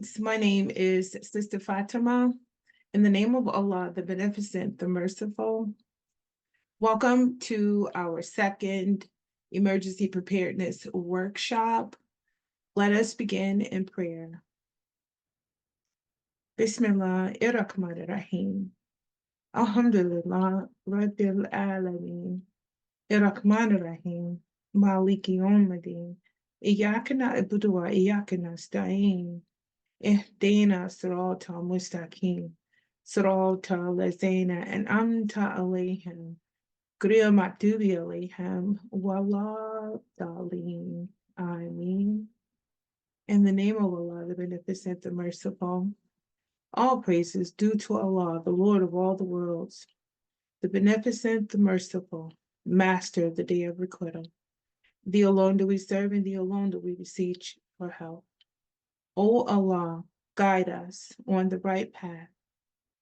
Greetings. My name is Sister Fatima. In the name of Allah, the Beneficent, the Merciful, welcome to our second Emergency Preparedness Workshop. Let us begin in prayer. Bismillah ar-Rahman ar-Rahim. Alhamdulillah Rabbil Alameen. Ar-Rahman ar-Rahim. Maliki Yawmiddin. Iyyaka na'budu wa iyyaka nasta'in. Ihdina siratal mustaqim. Siratal ladzina an'amta alayhim. Ghayril maghdubi alayhim waladdallin. Ameen. In the name of Allah, the Beneficent, the Merciful, all praises due to Allah, the Lord of all the worlds, the Beneficent, the Merciful, Master of the Day of Requital. Thee alone do we serve, and Thee alone do we beseech for help. O Allah, guide us on the right path,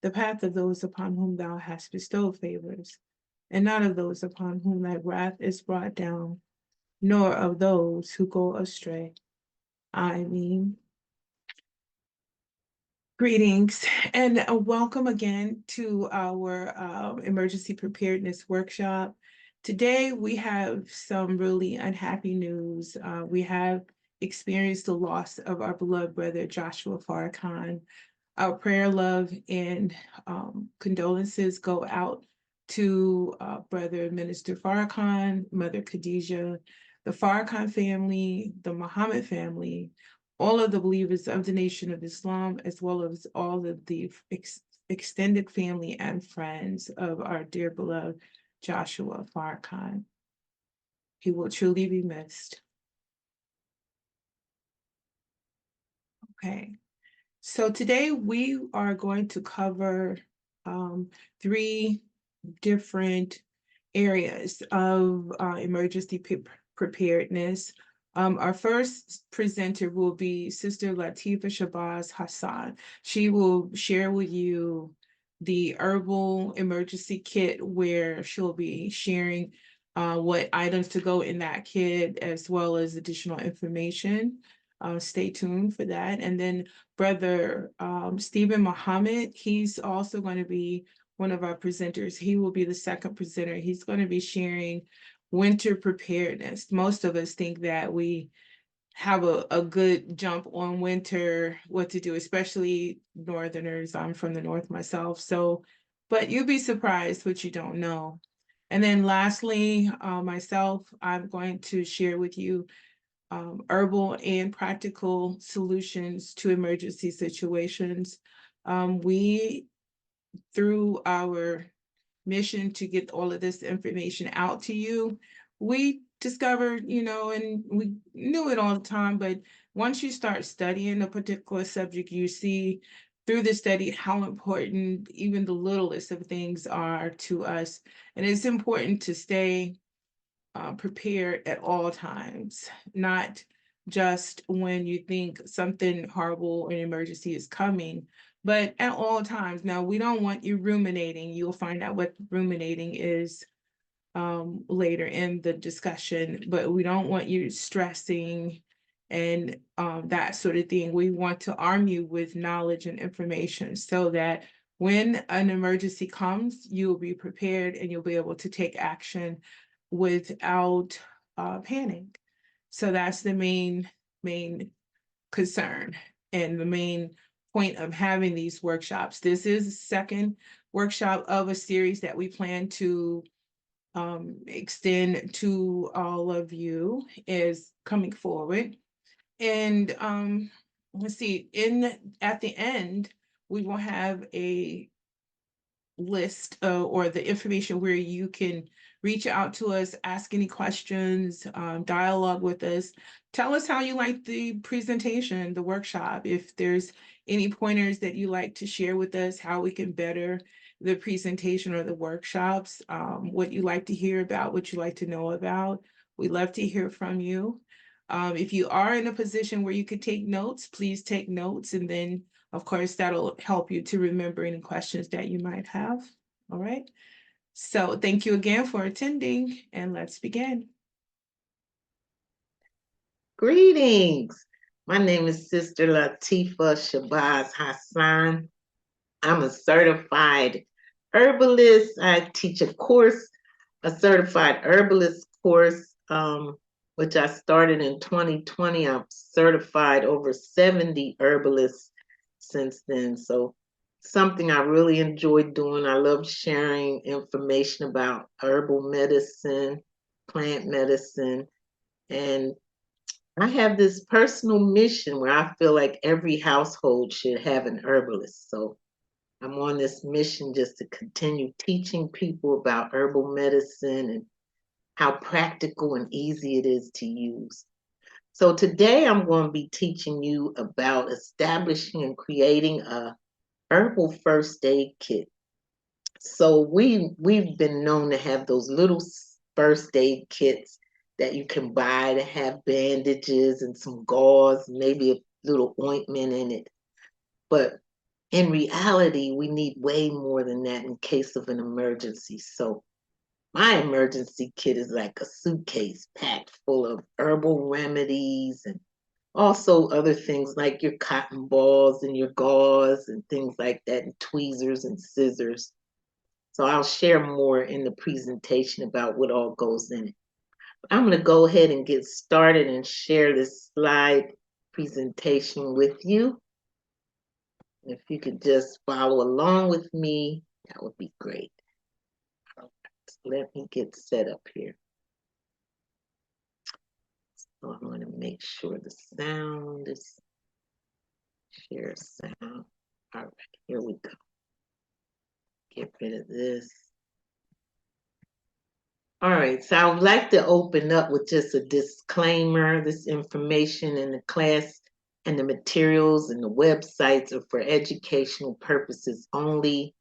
the path of those upon whom Thou hast bestowed favors, and not of those upon whom Thy wrath is brought down, nor of those who go astray. Ameen. Greetings and welcome again to our Emergency Preparedness Workshop. Today we have some really unhappy news. We have experienced the loss of our beloved brother Joshua Farrakhan. Our prayer, love, and condolences go out to Brother Minister Farrakhan, Mother Khadijah, the Farrakhan family, the Muhammad family, all of the believers of the Nation of Islam, as well as all of the extended family and friends of our dear beloved Joshua Farrakhan. He will truly be missed. Okay, so today we are going to cover 3 different areas of emergency preparedness. Our first presenter will be Sister Latifah Shabazz Hassan. She will share with you the herbal emergency kit, where she'll be sharing what items to go in that kit, as well as additional information. Stay tuned for that. And then Brother Stephen Muhammad, he's also going to be one of our presenters. He will be the second presenter. He's going to be sharing winter preparedness. Most of us think that we have a good jump on winter, what to do, especially Northerners. I'm from the North myself. So, but you'll be surprised what you don't know. And then lastly, myself, I'm going to share with you herbal and practical solutions to emergency situations. We, through our mission to get all of this information out to you, we discovered, and we knew it all the time, but once you start studying a particular subject, you see through the study how important even the littlest of things are to us. And it's important to stay prepared at all times, not just when you think something horrible or an emergency is coming, but at all times. Now, we don't want you ruminating. You'll find out what ruminating is later in the discussion, but we don't want you stressing and that sort of thing. We want to arm you with knowledge and information so that when an emergency comes, you'll be prepared and you'll be able to take action without panic. So that's the main concern and the main point of having these workshops. This is the second workshop of a series that we plan to extend to all of you is coming forward. And let's see, at the end, we will have a list or the information where you can reach out to us, ask any questions, dialogue with us. Tell us how you like the presentation, the workshop. If there's any pointers that you like to share with us, how we can better the presentation or the workshops, what you like to hear about, what you like to know about. We'd love to hear from you. If you are in a position where you could take notes, please take notes. And then, of course, that'll help you to remember any questions that you might have. All right. So thank you again for attending, and let's begin. Greetings. My name is Sister Latifah Shabazz Hassan. I'm a certified herbalist. I teach a course, a certified herbalist course, which I started in 2020. I've certified over 70 herbalists since then. So something I really enjoy doing. I love sharing information about herbal medicine, plant medicine, and I have this personal mission where I feel like every household should have an herbalist. So I'm on this mission just to continue teaching people about herbal medicine and how practical and easy it is to use. So today I'm going to be teaching you about establishing and creating a herbal first aid kit. So we've been known to have those little first aid kits that you can buy to have bandages and some gauze, maybe a little ointment in it. But in reality, we need way more than that in case of an emergency. So my emergency kit is like a suitcase packed full of herbal remedies and also other things like your cotton balls and your gauze and things like that, and tweezers and scissors. So I'll share more in the presentation about what all goes in it. I'm going to go ahead and get started and share this slide presentation with you. If you could just follow along with me, that would be great. All right, let me get set up here. So I'm going to make sure the sound is share sound. All right, here we go. Get rid of this. All right, so I would like to open up with just a disclaimer. This information in the class and the materials and the websites are for educational purposes only.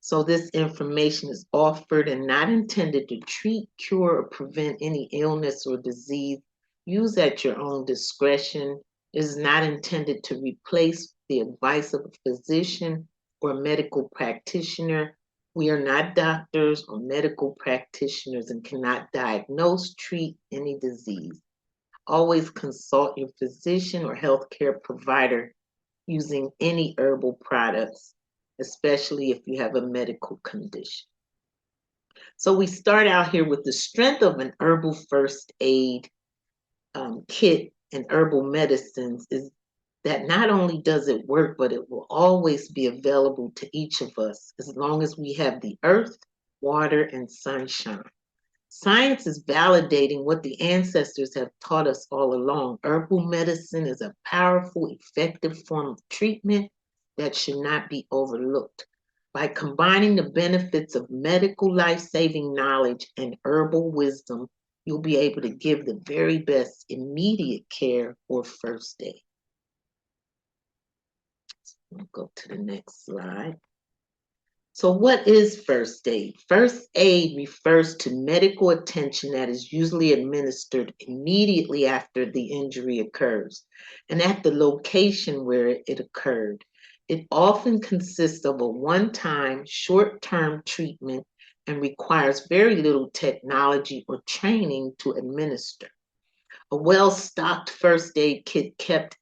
So this information is offered and not intended to treat, cure, or prevent any illness or disease. Use at your own discretion. It is not intended to replace the advice of a physician or medical practitioner. We are not doctors or medical practitioners and cannot diagnose, treat any disease. Always consult your physician or healthcare provider using any herbal products, especially if you have a medical condition. So we start out here with the strength of an herbal first aid kit and herbal medicines is that not only does it work, but it will always be available to each of us as long as we have the earth, water, and sunshine. Science is validating what the ancestors have taught us all along. Herbal medicine is a powerful, effective form of treatment that should not be overlooked. By combining the benefits of medical life-saving knowledge and herbal wisdom, you'll be able to give the very best immediate care or first aid. We'll go to the next slide. So what is first aid? First aid refers to medical attention that is usually administered immediately after the injury occurs and at the location where it occurred. It often consists of a one-time, short-term treatment and requires very little technology or training to administer. A well-stocked first aid kit kept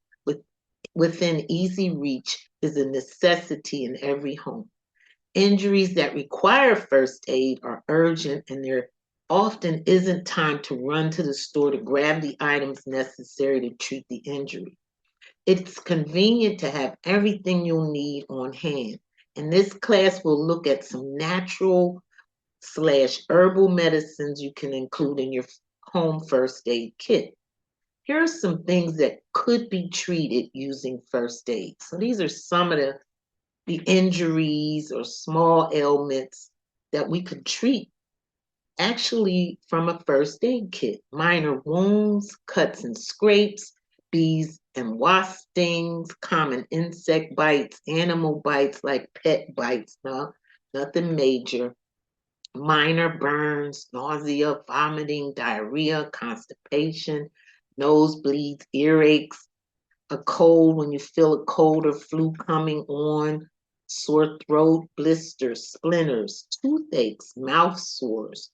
within easy reach is a necessity in every home. Injuries that require first aid are urgent, and there often isn't time to run to the store to grab the items necessary to treat the injury. It's convenient to have everything you'll need on hand. In this class, we'll look at some natural/herbal medicines you can include in your home first aid kit. Here are some things that could be treated using first aid. So these are some of the injuries or small ailments that we could treat actually from a first aid kit. Minor wounds, cuts and scrapes, bees and wasp stings, common insect bites, animal bites like pet bites, nothing major. Minor burns, nausea, vomiting, diarrhea, constipation, nosebleeds, earaches, a cold when you feel a cold or flu coming on, sore throat, blisters, splinters, toothaches, mouth sores,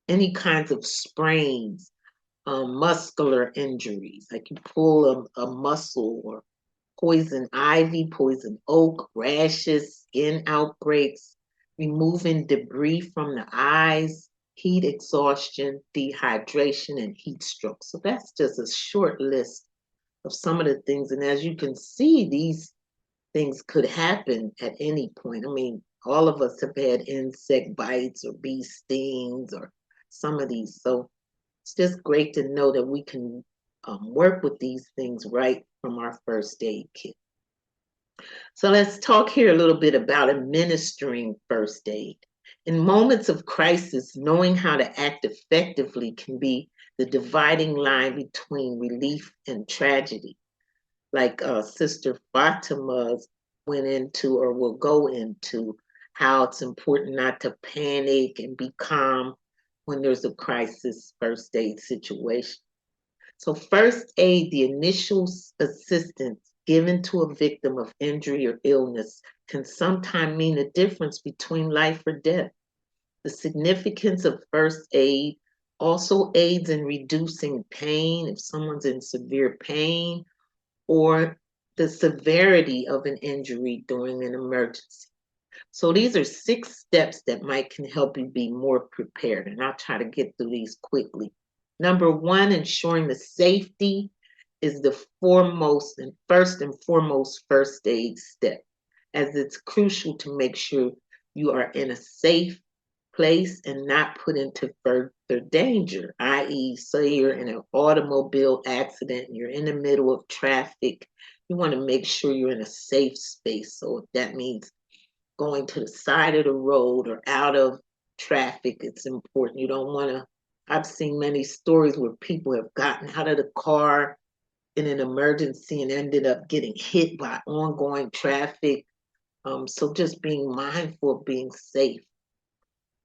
any kinds of sprains, muscular injuries, like you pull a muscle, or poison ivy, poison oak, rashes, skin outbreaks, removing debris from the eyes, heat exhaustion, dehydration, and heat stroke. So that's just a short list of some of the things. And as you can see, these things could happen at any point. I mean, all of us have had insect bites or bee stings or some of these. So it's just great to know that we can work with these things right from our first aid kit. So let's talk here a little bit about administering first aid. In moments of crisis, knowing how to act effectively can be the dividing line between relief and tragedy. Like Sister Fatima went into, or will go into, how it's important not to panic and be calm when there's a crisis first aid situation. So first aid, the initial assistance given to a victim of injury or illness, can sometimes mean the difference between life or death. The significance of first aid also aids in reducing pain if someone's in severe pain, or the severity of an injury during an emergency. So these are 6 steps that can help you be more prepared, and I'll try to get through these quickly. Number 1, ensuring the safety is the foremost and first and foremost first aid step, as it's crucial to make sure you are in a safe place and not put into further danger, i.e., say you're in an automobile accident and you're in the middle of traffic, you want to make sure you're in a safe space. So if that means going to the side of the road or out of traffic, it's important. You don't want to, I've seen many stories where people have gotten out of the car in an emergency and ended up getting hit by ongoing traffic. So just being mindful of being safe.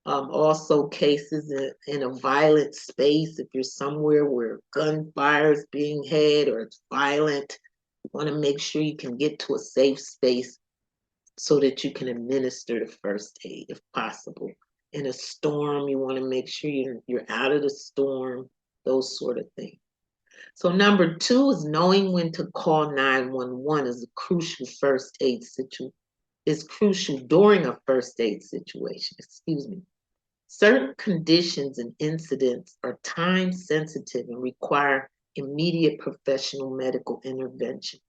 Also cases in a violent space, if you're somewhere where gunfire is being had or it's violent, you want to make sure you can get to a safe space so that you can administer the first aid if possible. In a storm, you want to make sure you're out of the storm, those sort of things. So number 2 is knowing when to call 911 is a crucial first aid situation. Is crucial during a first aid situation, excuse me. Certain conditions and incidents are time sensitive and require immediate professional medical intervention.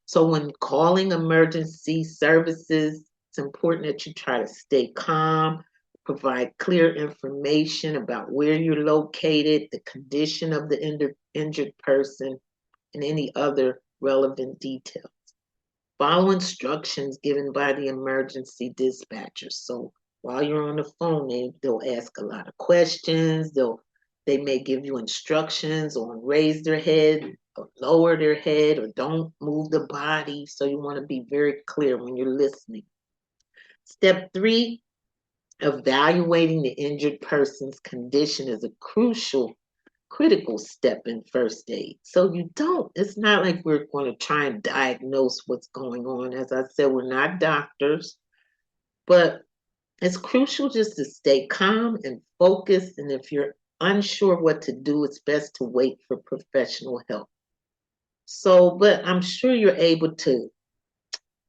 So when calling emergency services, it's important that you try to stay calm, provide clear information about where you're located, the condition of the injured person, and any other relevant details. Follow instructions given by the emergency dispatcher. So while you're on the phone, they'll ask a lot of questions. They may give you instructions on raise their head or lower their head or don't move the body. So you want to be very clear when you're listening. Step 3, evaluating the injured person's condition is a critical step in first aid. So it's not like we're going to try and diagnose what's going on. As I said, we're not doctors, but it's crucial just to stay calm and focused. And if you're unsure what to do, it's best to wait for professional help. So, but I'm sure you're able to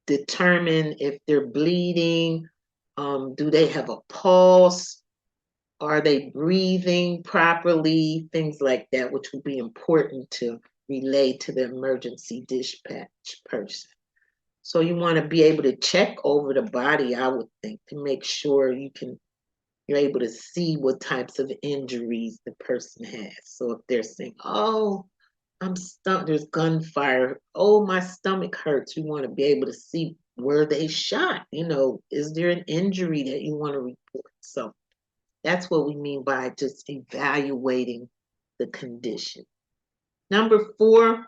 determine if they're bleeding. Do they have a pulse? Are they breathing properly? Things like that, which will be important to relay to the emergency dispatch person. So you want to be able to check over the body, I would think, to make sure you're able to see what types of injuries the person has. So if they're saying, oh, I'm stuck, there's gunfire, oh, my stomach hurts, you want to be able to see, were they shot? Is there an injury that you want to report? So that's what we mean by just evaluating the condition. Number 4,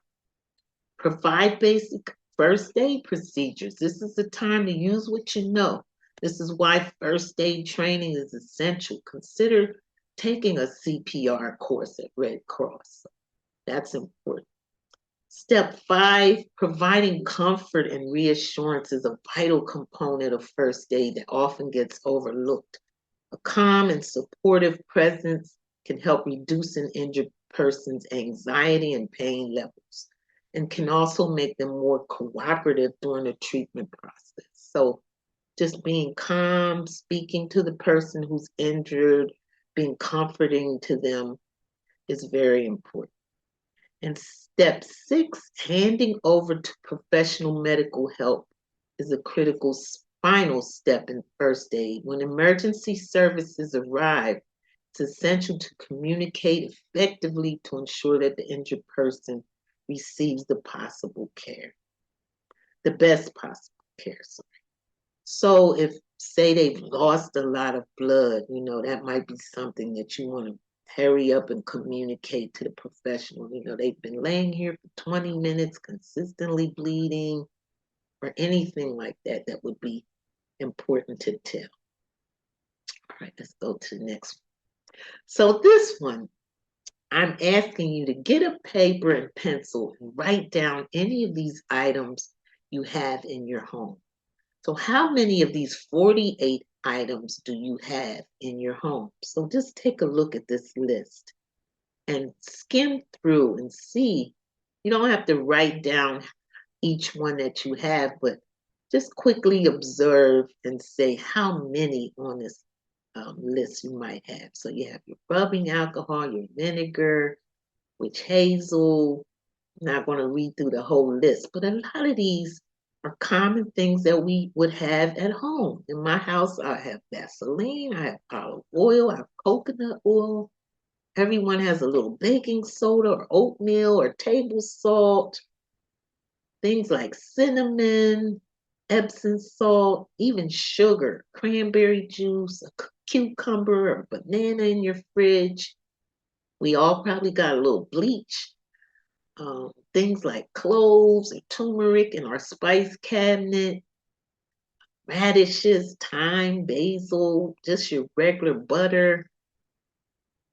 provide basic first aid procedures. This is the time to use what you know. This is why first aid training is essential. Consider taking a CPR course at Red Cross. That's important. Step 5, providing comfort and reassurance is a vital component of first aid that often gets overlooked. A calm and supportive presence can help reduce an injured person's anxiety and pain levels and can also make them more cooperative during the treatment process. So just being calm, speaking to the person who's injured, being comforting to them is very important. And step 6, handing over to professional medical help is a critical final step in first aid. When emergency services arrive, it's essential to communicate effectively to ensure that the injured person receives the possible care, the best possible care. So if, say, they've lost a lot of blood, that might be something that you want to hurry up and communicate to the professional. They've been laying here for 20 minutes, consistently bleeding, or anything like that, that would be important to tell. All right, let's go to the next one. So this one, I'm asking you to get a paper and pencil and write down any of these items you have in your home. So how many of these 48 items do you have in your home? So just take a look at this list and skim through and see. You don't have to write down each one that you have, but just quickly observe and say how many on this list you might have. So you have your rubbing alcohol, your vinegar, witch hazel. I'm not going to read through the whole list, but a lot of these are common things that we would have at home. In my house, I have Vaseline, I have olive oil, I have coconut oil. Everyone has a little baking soda or oatmeal or table salt. Things like cinnamon, Epsom salt, even sugar, cranberry juice, a cucumber or banana in your fridge. We all probably got a little bleach. Things like cloves or turmeric in our spice cabinet, radishes, thyme, basil, just your regular butter.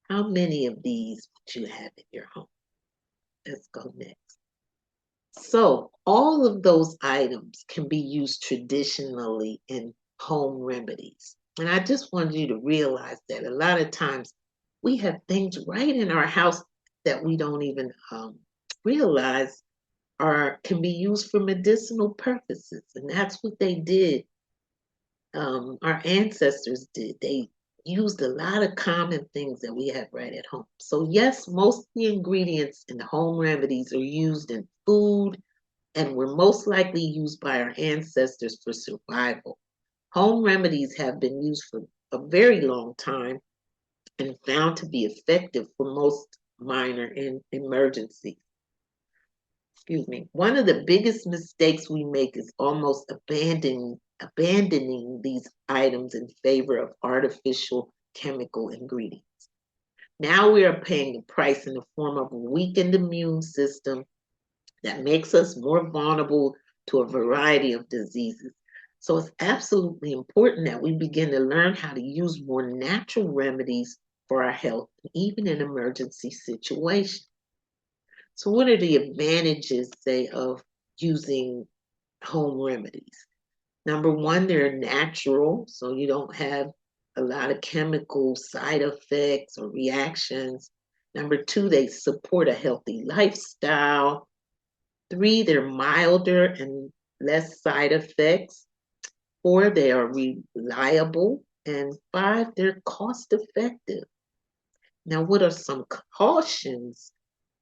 How many of these would you have in your home? Let's go next. So all of those items can be used traditionally in home remedies. And I just wanted you to realize that a lot of times we have things right in our house that we don't even realize can be used for medicinal purposes. And that's what they did. Our ancestors did. They used a lot of common things that we have right at home. So yes, most of the ingredients in the home remedies are used in food and were most likely used by our ancestors for survival. Home remedies have been used for a very long time and found to be effective for most minor emergencies. Excuse me. One of the biggest mistakes we make is almost abandoning these items in favor of artificial chemical ingredients. Now we are paying the price in the form of a weakened immune system that makes us more vulnerable to a variety of diseases. So it's absolutely important that we begin to learn how to use more natural remedies for our health, even in emergency situations. So what are the advantages, say, of using home remedies? Number one, they're natural, so you don't have a lot of chemical side effects or reactions. Number two, they support a healthy lifestyle. 3, they're milder and less side effects. 4, they are reliable. And 5, they're cost effective. Now, what are some cautions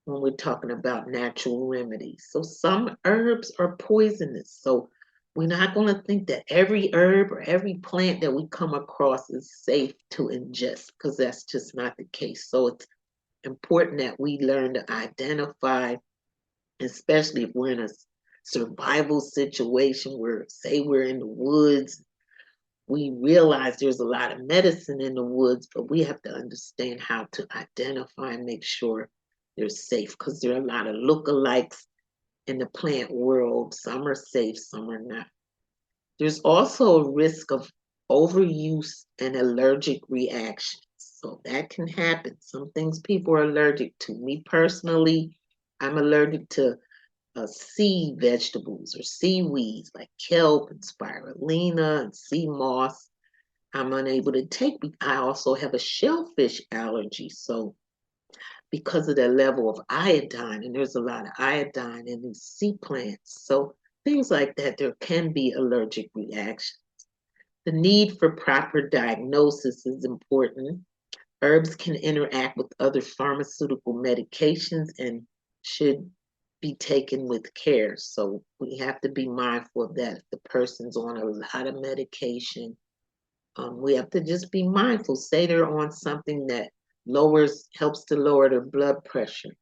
when we're talking about natural remedies? So some herbs are poisonous. So we're not going to think that every herb or every plant that we come across is safe to ingest, because that's just not the case. So it's important that we learn to identify, especially if we're in a survival situation where, say, we're in the woods, we realize there's a lot of medicine in the woods, but we have to understand how to identify and make sure they're safe, because there are a lot of lookalikes in the plant world. Some are safe, some are not. There's also a risk of overuse and allergic reactions. So that can happen. Some things people are allergic to. Me personally, I'm allergic to sea vegetables or seaweeds like kelp and spirulina and sea moss. I'm unable to take. I also have a shellfish allergy. So because of the level of iodine, and there's a lot of iodine in these sea plants. So things like that, there can be allergic reactions. The need for proper diagnosis is important. Herbs can interact with other pharmaceutical medications and should be taken with care. So we have to be mindful of that. If the person's on a lot of medication, we have to just be mindful. Say they're on something that helps to lower their blood pressure.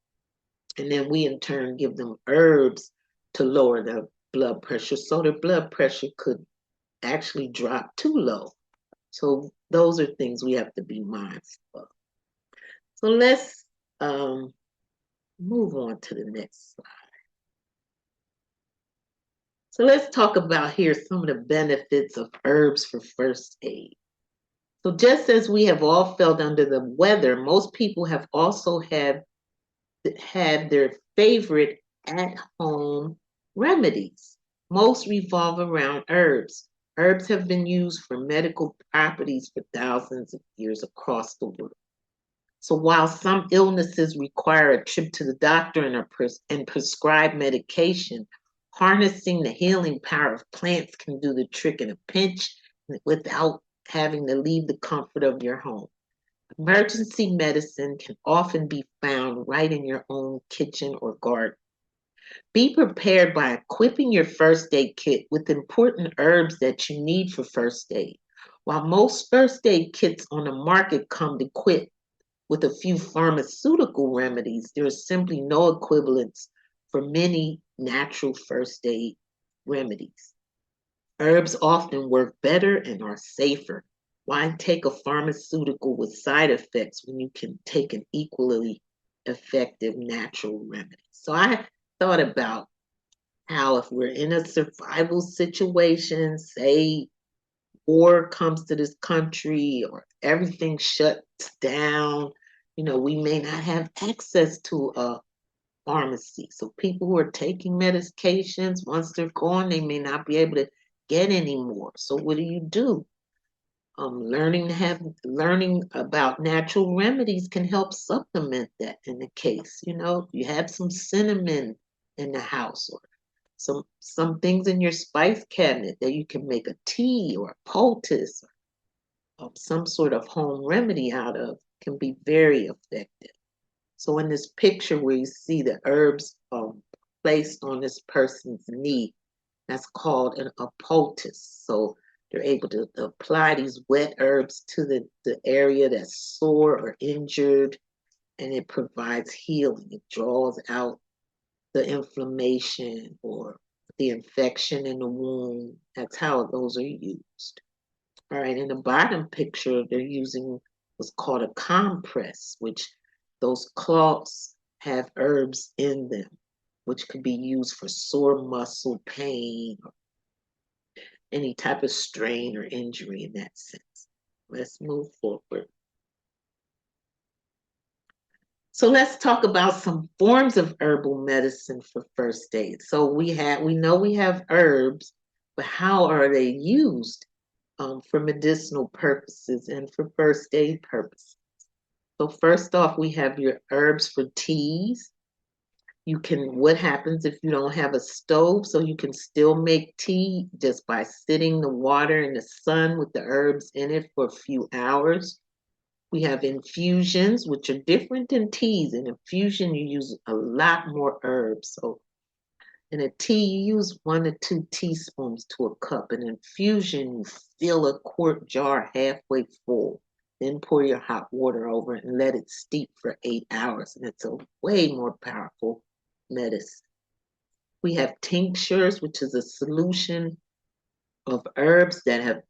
And then we in turn give them herbs to lower their blood pressure. So their blood pressure could actually drop too low. So those are things we have to be mindful of. So let's move on to the next slide. So let's talk about here some of the benefits of herbs for first aid. So just as we have all felt under the weather, most people have also had their favorite at-home remedies. Most revolve around herbs. Herbs have been used for medical properties for thousands of years across the world. So while some illnesses require a trip to the doctor and prescribe medication, harnessing the healing power of plants can do the trick in a pinch without having to leave the comfort of your home. Emergency medicine can often be found right in your own kitchen or garden. Be prepared by equipping your first aid kit with important herbs that you need for first aid. While most first aid kits on the market come equipped with a few pharmaceutical remedies, there is simply no equivalence for many natural first aid remedies. Herbs often work better and are safer. Why take a pharmaceutical with side effects when you can take an equally effective natural remedy? So I thought about how if we're in a survival situation, say war comes to this country or everything shuts down, we may not have access to a pharmacy. So people who are taking medications, once they're gone, they may not be able to get any more. So what do? Learning about natural remedies can help supplement that in the case. You have some cinnamon in the house or some things in your spice cabinet that you can make a tea or a poultice or some sort of home remedy out of can be very effective. So in this picture where you see the herbs placed on this person's knee, that's called a poultice. So they're able to apply these wet herbs to the area that's sore or injured, and it provides healing. It draws out the inflammation or the infection in the wound. That's how those are used. All right, in the bottom picture, they're using what's called a compress, which those cloths have herbs in them, which could be used for sore muscle pain or any type of strain or injury in that sense. Let's move forward. So let's talk about some forms of herbal medicine for first aid. So we know we have herbs, but how are they used for medicinal purposes and for first aid purposes? So first off, we have your herbs for teas. What happens if you don't have a stove? So you can still make tea just by sitting the water in the sun with the herbs in it for a few hours. We have infusions, which are different than teas. In infusion, you use a lot more herbs. So in a tea, you use 1 to 2 teaspoons to a cup. In infusion, you fill a quart jar halfway full. Then pour your hot water over it and let it steep for 8 hours. And it's a way more powerful medicine. We have tinctures, which is a solution of herbs the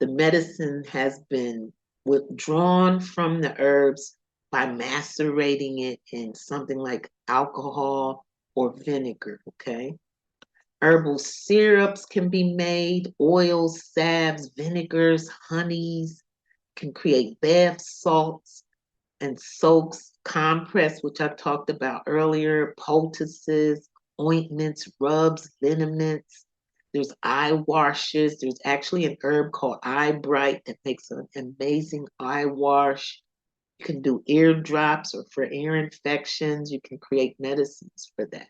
medicine has been withdrawn from the herbs by macerating it in something like alcohol or vinegar, okay? Herbal syrups can be made, oils, salves, vinegars, honeys, can create bath salts and soaks, compress, which I talked about earlier, poultices, ointments, rubs, liniments. There's eye washes. There's actually an herb called eye bright that makes an amazing eye wash. You can do ear drops, or for ear infections, you can create medicines for that.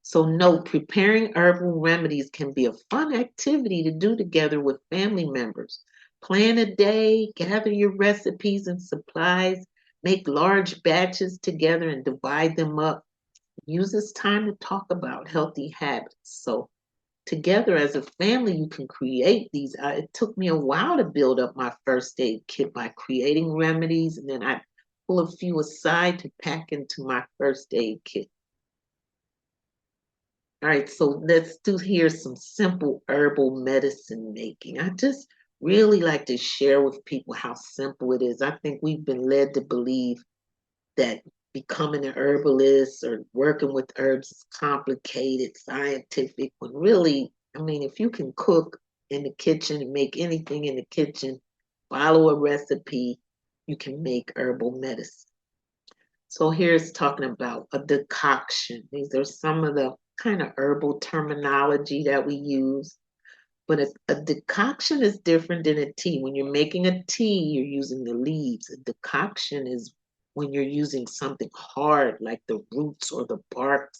So note, preparing herbal remedies can be a fun activity to do together with family members. Plan a day, gather your recipes and supplies, make large batches together and divide them up. Use this time to talk about healthy habits. So together as a family, you can create these. It took me a while to build up my first aid kit by creating remedies, and then I pull a few aside to pack into my first aid kit. All right, so let's do here some simple herbal medicine making. I just really like to share with people how simple it is. I think we've been led to believe that becoming an herbalist or working with herbs is complicated, scientific, when really, I mean, if you can cook in the kitchen and make anything in the kitchen, follow a recipe, you can make herbal medicine. So here's talking about a decoction. These are some of the kind of herbal terminology that we use. But a decoction is different than a tea. When you're making a tea, you're using the leaves. A decoction is when you're using something hard, like the roots or the bark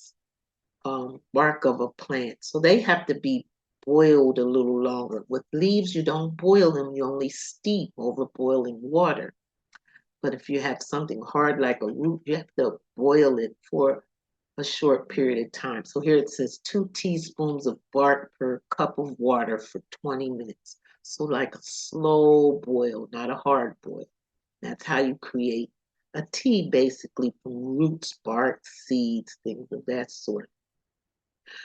of a plant. So they have to be boiled a little longer. With leaves, you don't boil them, you only steep over boiling water. But if you have something hard like a root, you have to boil it for a short period of time. So here it says 2 teaspoons of bark per cup of water for 20 minutes. So like a slow boil, not a hard boil. That's how you create a tea, basically, from roots, bark, seeds, things of that sort.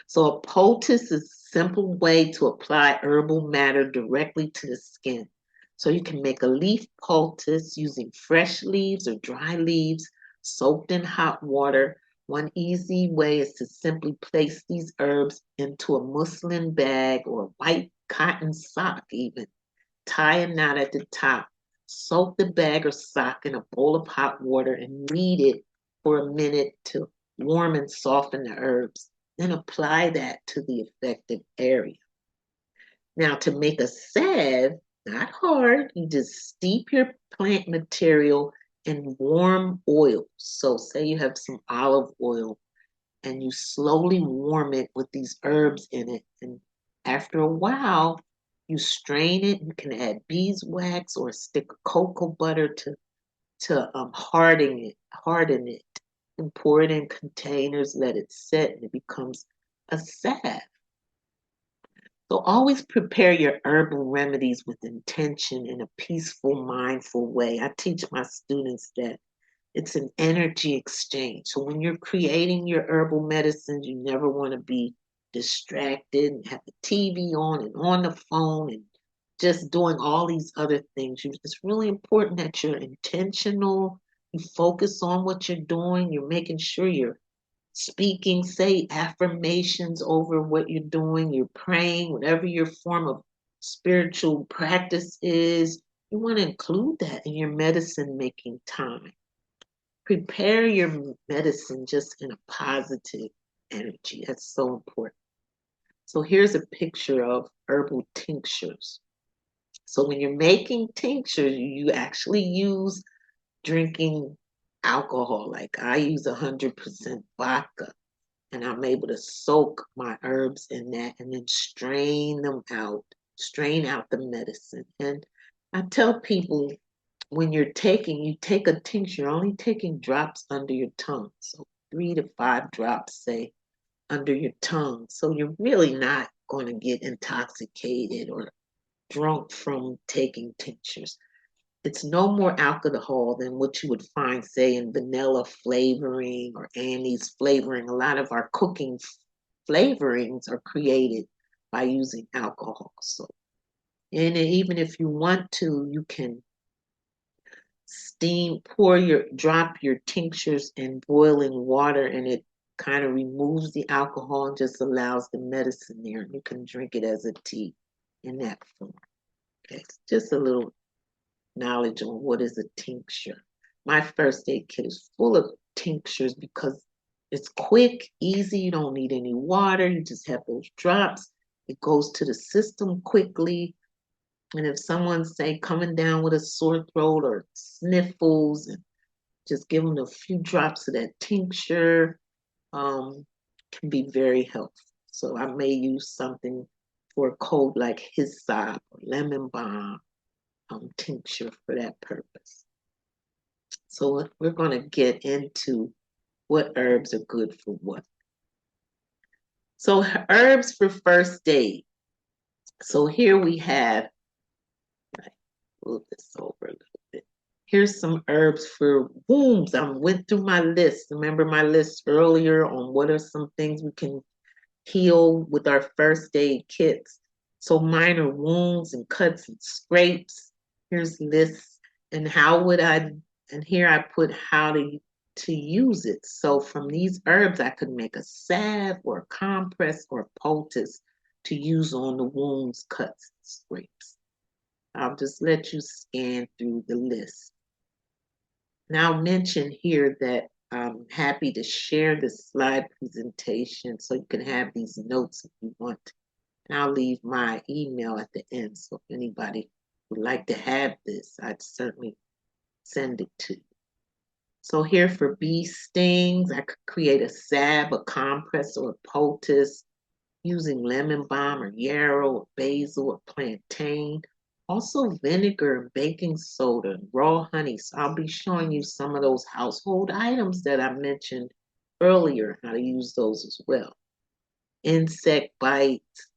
So a poultice is a simple way to apply herbal matter directly to the skin. So you can make a leaf poultice using fresh leaves or dry leaves soaked in hot water. One easy way is to simply place these herbs into a muslin bag or a white cotton sock even. Tie a knot at the top. Soak the bag or sock in a bowl of hot water and knead it for a minute to warm and soften the herbs. Then apply that to the affected area. Now, to make a salve, not hard, you just steep your plant material in warm oil. So, say you have some olive oil and you slowly warm it with these herbs in it. And after a while, you strain it. You can add beeswax or a stick of cocoa butter to harden it, and pour it in containers, let it set, and it becomes a salve. So always prepare your herbal remedies with intention in a peaceful, mindful way. I teach my students that it's an energy exchange. So when you're creating your herbal medicines, you never want to be distracted and have the TV on and on the phone and just doing all these other things. It's really important that you're intentional. You focus on what you're doing. You're making sure you're speaking, say affirmations over what you're doing. You're praying, whatever your form of spiritual practice is. You want to include that in your medicine making time. Prepare your medicine just in a positive energy. That's so important. So here's a picture of herbal tinctures. So when you're making tinctures, you actually use drinking alcohol. Like I use 100% vodka, and I'm able to soak my herbs in that and then strain out the medicine. And I tell people, when you take a tincture, you're only taking drops under your tongue. So 3 to 5 drops, say, under your tongue. So you're really not going to get intoxicated or drunk from taking tinctures. It's no more alcohol than what you would find, say, in vanilla flavoring or anise flavoring. A lot of our cooking flavorings are created by using alcohol. So, and even if you want to, you can drop your tinctures in boiling water, and it kind of removes the alcohol and just allows the medicine there. And you can drink it as a tea in that form. Okay, it's just a little knowledge on what is a tincture. My first aid kit is full of tinctures because it's quick, easy. You don't need any water. You just have those drops. It goes to the system quickly. And if someone's say coming down with a sore throat or sniffles, and just give them a few drops of that tincture, can be very helpful. So I may use something for a cold like hyssop or lemon balm tincture for that purpose. So we're going to get into what herbs are good for what. So herbs for first aid. So here we have, move this over a little bit. Here's some herbs for wounds. I went through my list. Remember my list earlier on what are some things we can heal with our first aid kits. So minor wounds and cuts and scrapes. Here's lists. And how would I, and here I put how to use it. So from these herbs, I could make a salve or a compress or a poultice to use on the wounds, cuts, and scrapes. I'll just let you scan through the list. Now I'll mention here that I'm happy to share this slide presentation so you can have these notes if you want. And I'll leave my email at the end. So if anybody would like to have this, I'd certainly send it to you. So here for bee stings, I could create a salve, a compress, or a poultice using lemon balm or yarrow or basil or plantain. Also vinegar and baking soda and raw honey. So I'll be showing you some of those household items that I mentioned earlier, how to use those as well. Insect bites,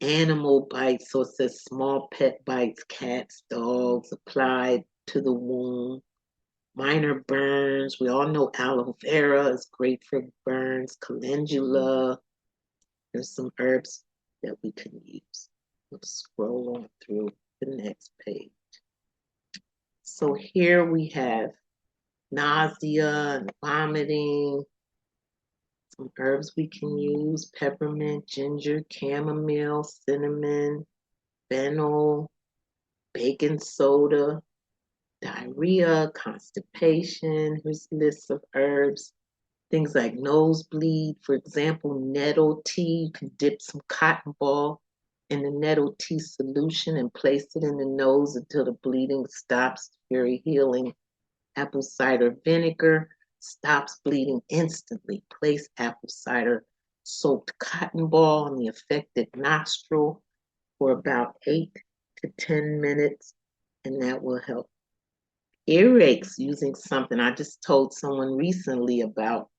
animal bites. So it says small pet bites, cats, dogs, applied to the wound. Minor burns. We all know aloe vera is great for burns. Calendula. There's some herbs that we can use. Let's scroll on through the next page. So here we have nausea and vomiting. Some herbs we can use: peppermint, ginger, chamomile, cinnamon, fennel, baking soda, diarrhea, constipation. Here's lists of herbs. Things like nosebleed, for example, nettle tea. You can dip some cotton ball in the nettle tea solution and place it in the nose until the bleeding stops. Very healing. Apple cider vinegar stops bleeding instantly. Place apple cider soaked cotton ball on the affected nostril for about 8 to 10 minutes, and that will help. Earaches, using something I just told someone recently about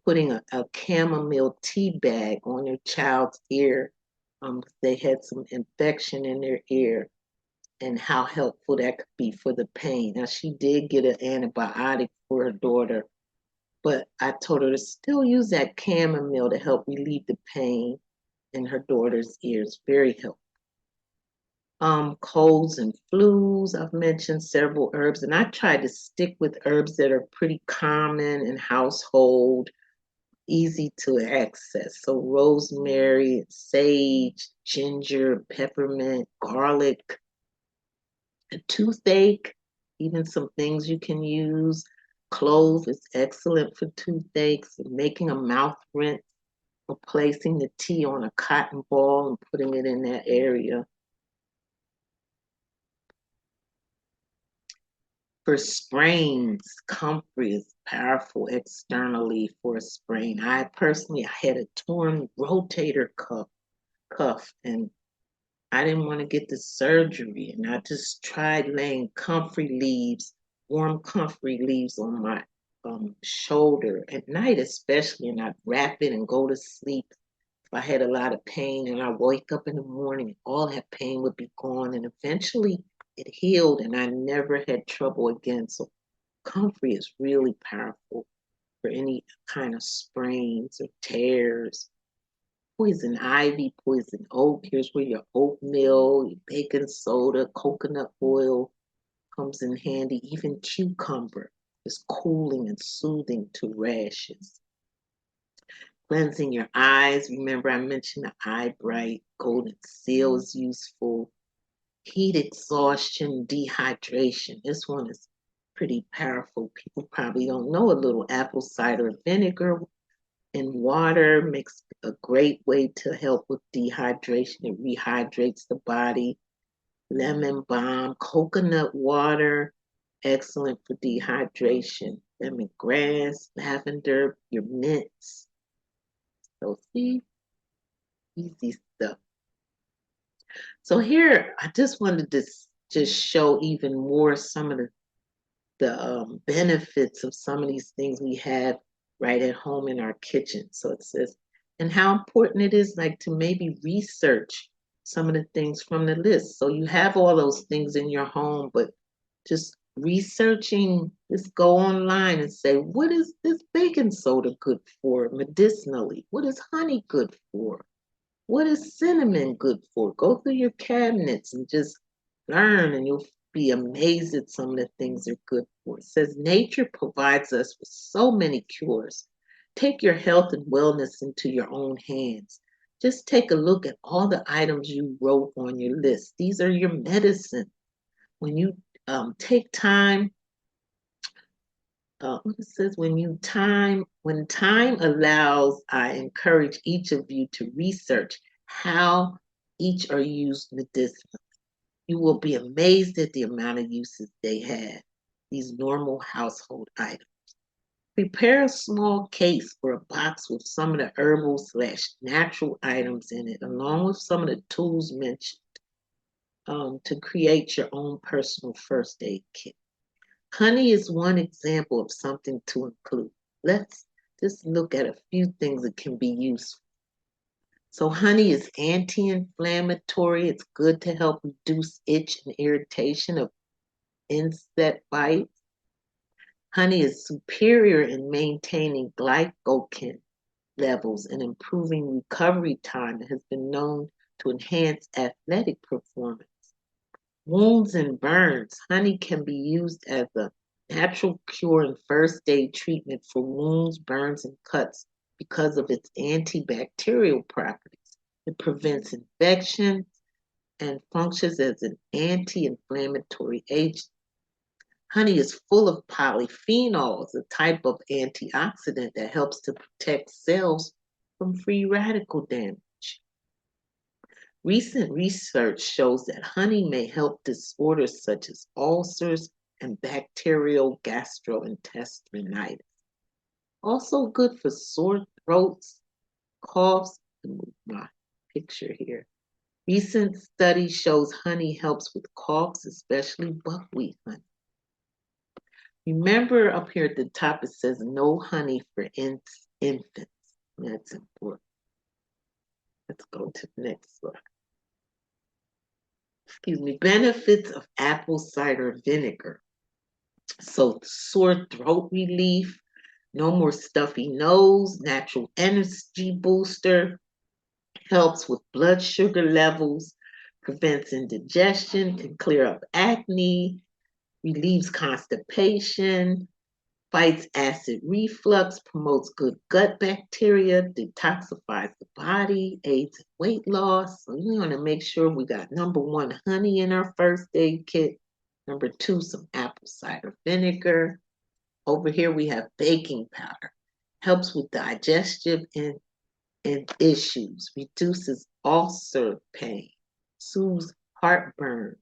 putting a chamomile tea bag on their child's ear. They had some infection in their ear, and how helpful that could be for the pain. Now, she did get an antibiotic for her daughter, but I told her to still use that chamomile to help relieve the pain in her daughter's ears. Very helpful. Colds and flus, I've mentioned several herbs, and I try to stick with herbs that are pretty common in household, easy to access. So rosemary, sage, ginger, peppermint, garlic, a toothache, even some things you can use. Clove is excellent for toothaches. Making a mouth rinse or placing the tea on a cotton ball and putting it in that area. For sprains, comfrey is powerful externally for a sprain. I personally had a torn rotator cuff, and I didn't want to get the surgery, and I just tried laying comfrey leaves, warm comfrey leaves on my shoulder at night especially, and I'd wrap it and go to sleep. If I had a lot of pain and I wake up in the morning, all that pain would be gone, and eventually it healed and I never had trouble again. So comfrey is really powerful for any kind of sprains or tears. Poison ivy, poison oak. Here's where your oatmeal, your baking soda, coconut oil comes in handy. Even cucumber is cooling and soothing to rashes. Cleansing your eyes. Remember I mentioned the eye bright. Golden seal is useful. Heat exhaustion, dehydration. This one is pretty powerful. People probably don't know a little apple cider vinegar in water makes a great way to help with dehydration. It rehydrates the body. Lemon balm, coconut water, excellent for dehydration. Lemongrass, lavender, your mints. So see, easy stuff. So here, I just wanted to just show even more some of the benefits of some of these things we have right at home in our kitchen. So it says, and how important it is like to maybe research some of the things from the list. So you have all those things in your home, but just researching, just go online and say, what is this baking soda good for medicinally? What is honey good for? What is cinnamon good for? Go through your cabinets and just learn, and you'll be amazed at some of the things they're good for. It says nature provides us with so many cures. Take your health and wellness into your own hands. Just take a look at all the items you wrote on your list. These are your medicine. When you take time, what it says, when time allows, I encourage each of you to research how each are used medicinally. You will be amazed at the amount of uses they have, these normal household items. Prepare a small case or a box with some of the herbal/natural items in it, along with some of the tools mentioned, to create your own personal first aid kit. Honey is one example of something to include. Let's just look at a few things that can be useful. So honey is anti-inflammatory. It's good to help reduce itch and irritation of insect bites. Honey is superior in maintaining glycogen levels and improving recovery time. It has been known to enhance athletic performance. Wounds and burns. Honey can be used as a natural cure and first aid treatment for wounds, burns, and cuts because of its antibacterial properties. It prevents infection and functions as an anti-inflammatory agent. Honey is full of polyphenols, a type of antioxidant that helps to protect cells from free radical damage. Recent research shows that honey may help disorders such as ulcers and bacterial gastrointestinitis. Also good for sore throats, coughs. Move my picture here. Recent study shows honey helps with coughs, especially buckwheat honey. Remember up here at the top it says no honey for infants. That's important. Let's go to the next slide. Benefits of apple cider vinegar. So sore throat relief, no more stuffy nose, natural energy booster, helps with blood sugar levels, prevents indigestion, can clear up acne, relieves constipation, fights acid reflux, promotes good gut bacteria, detoxifies the body, aids in weight loss. So you want to make sure we got number 1, honey in our first aid kit. Number 2, some apple cider vinegar. Over here we have baking powder. Helps with digestive and issues, reduces ulcer pain, soothes heartburn,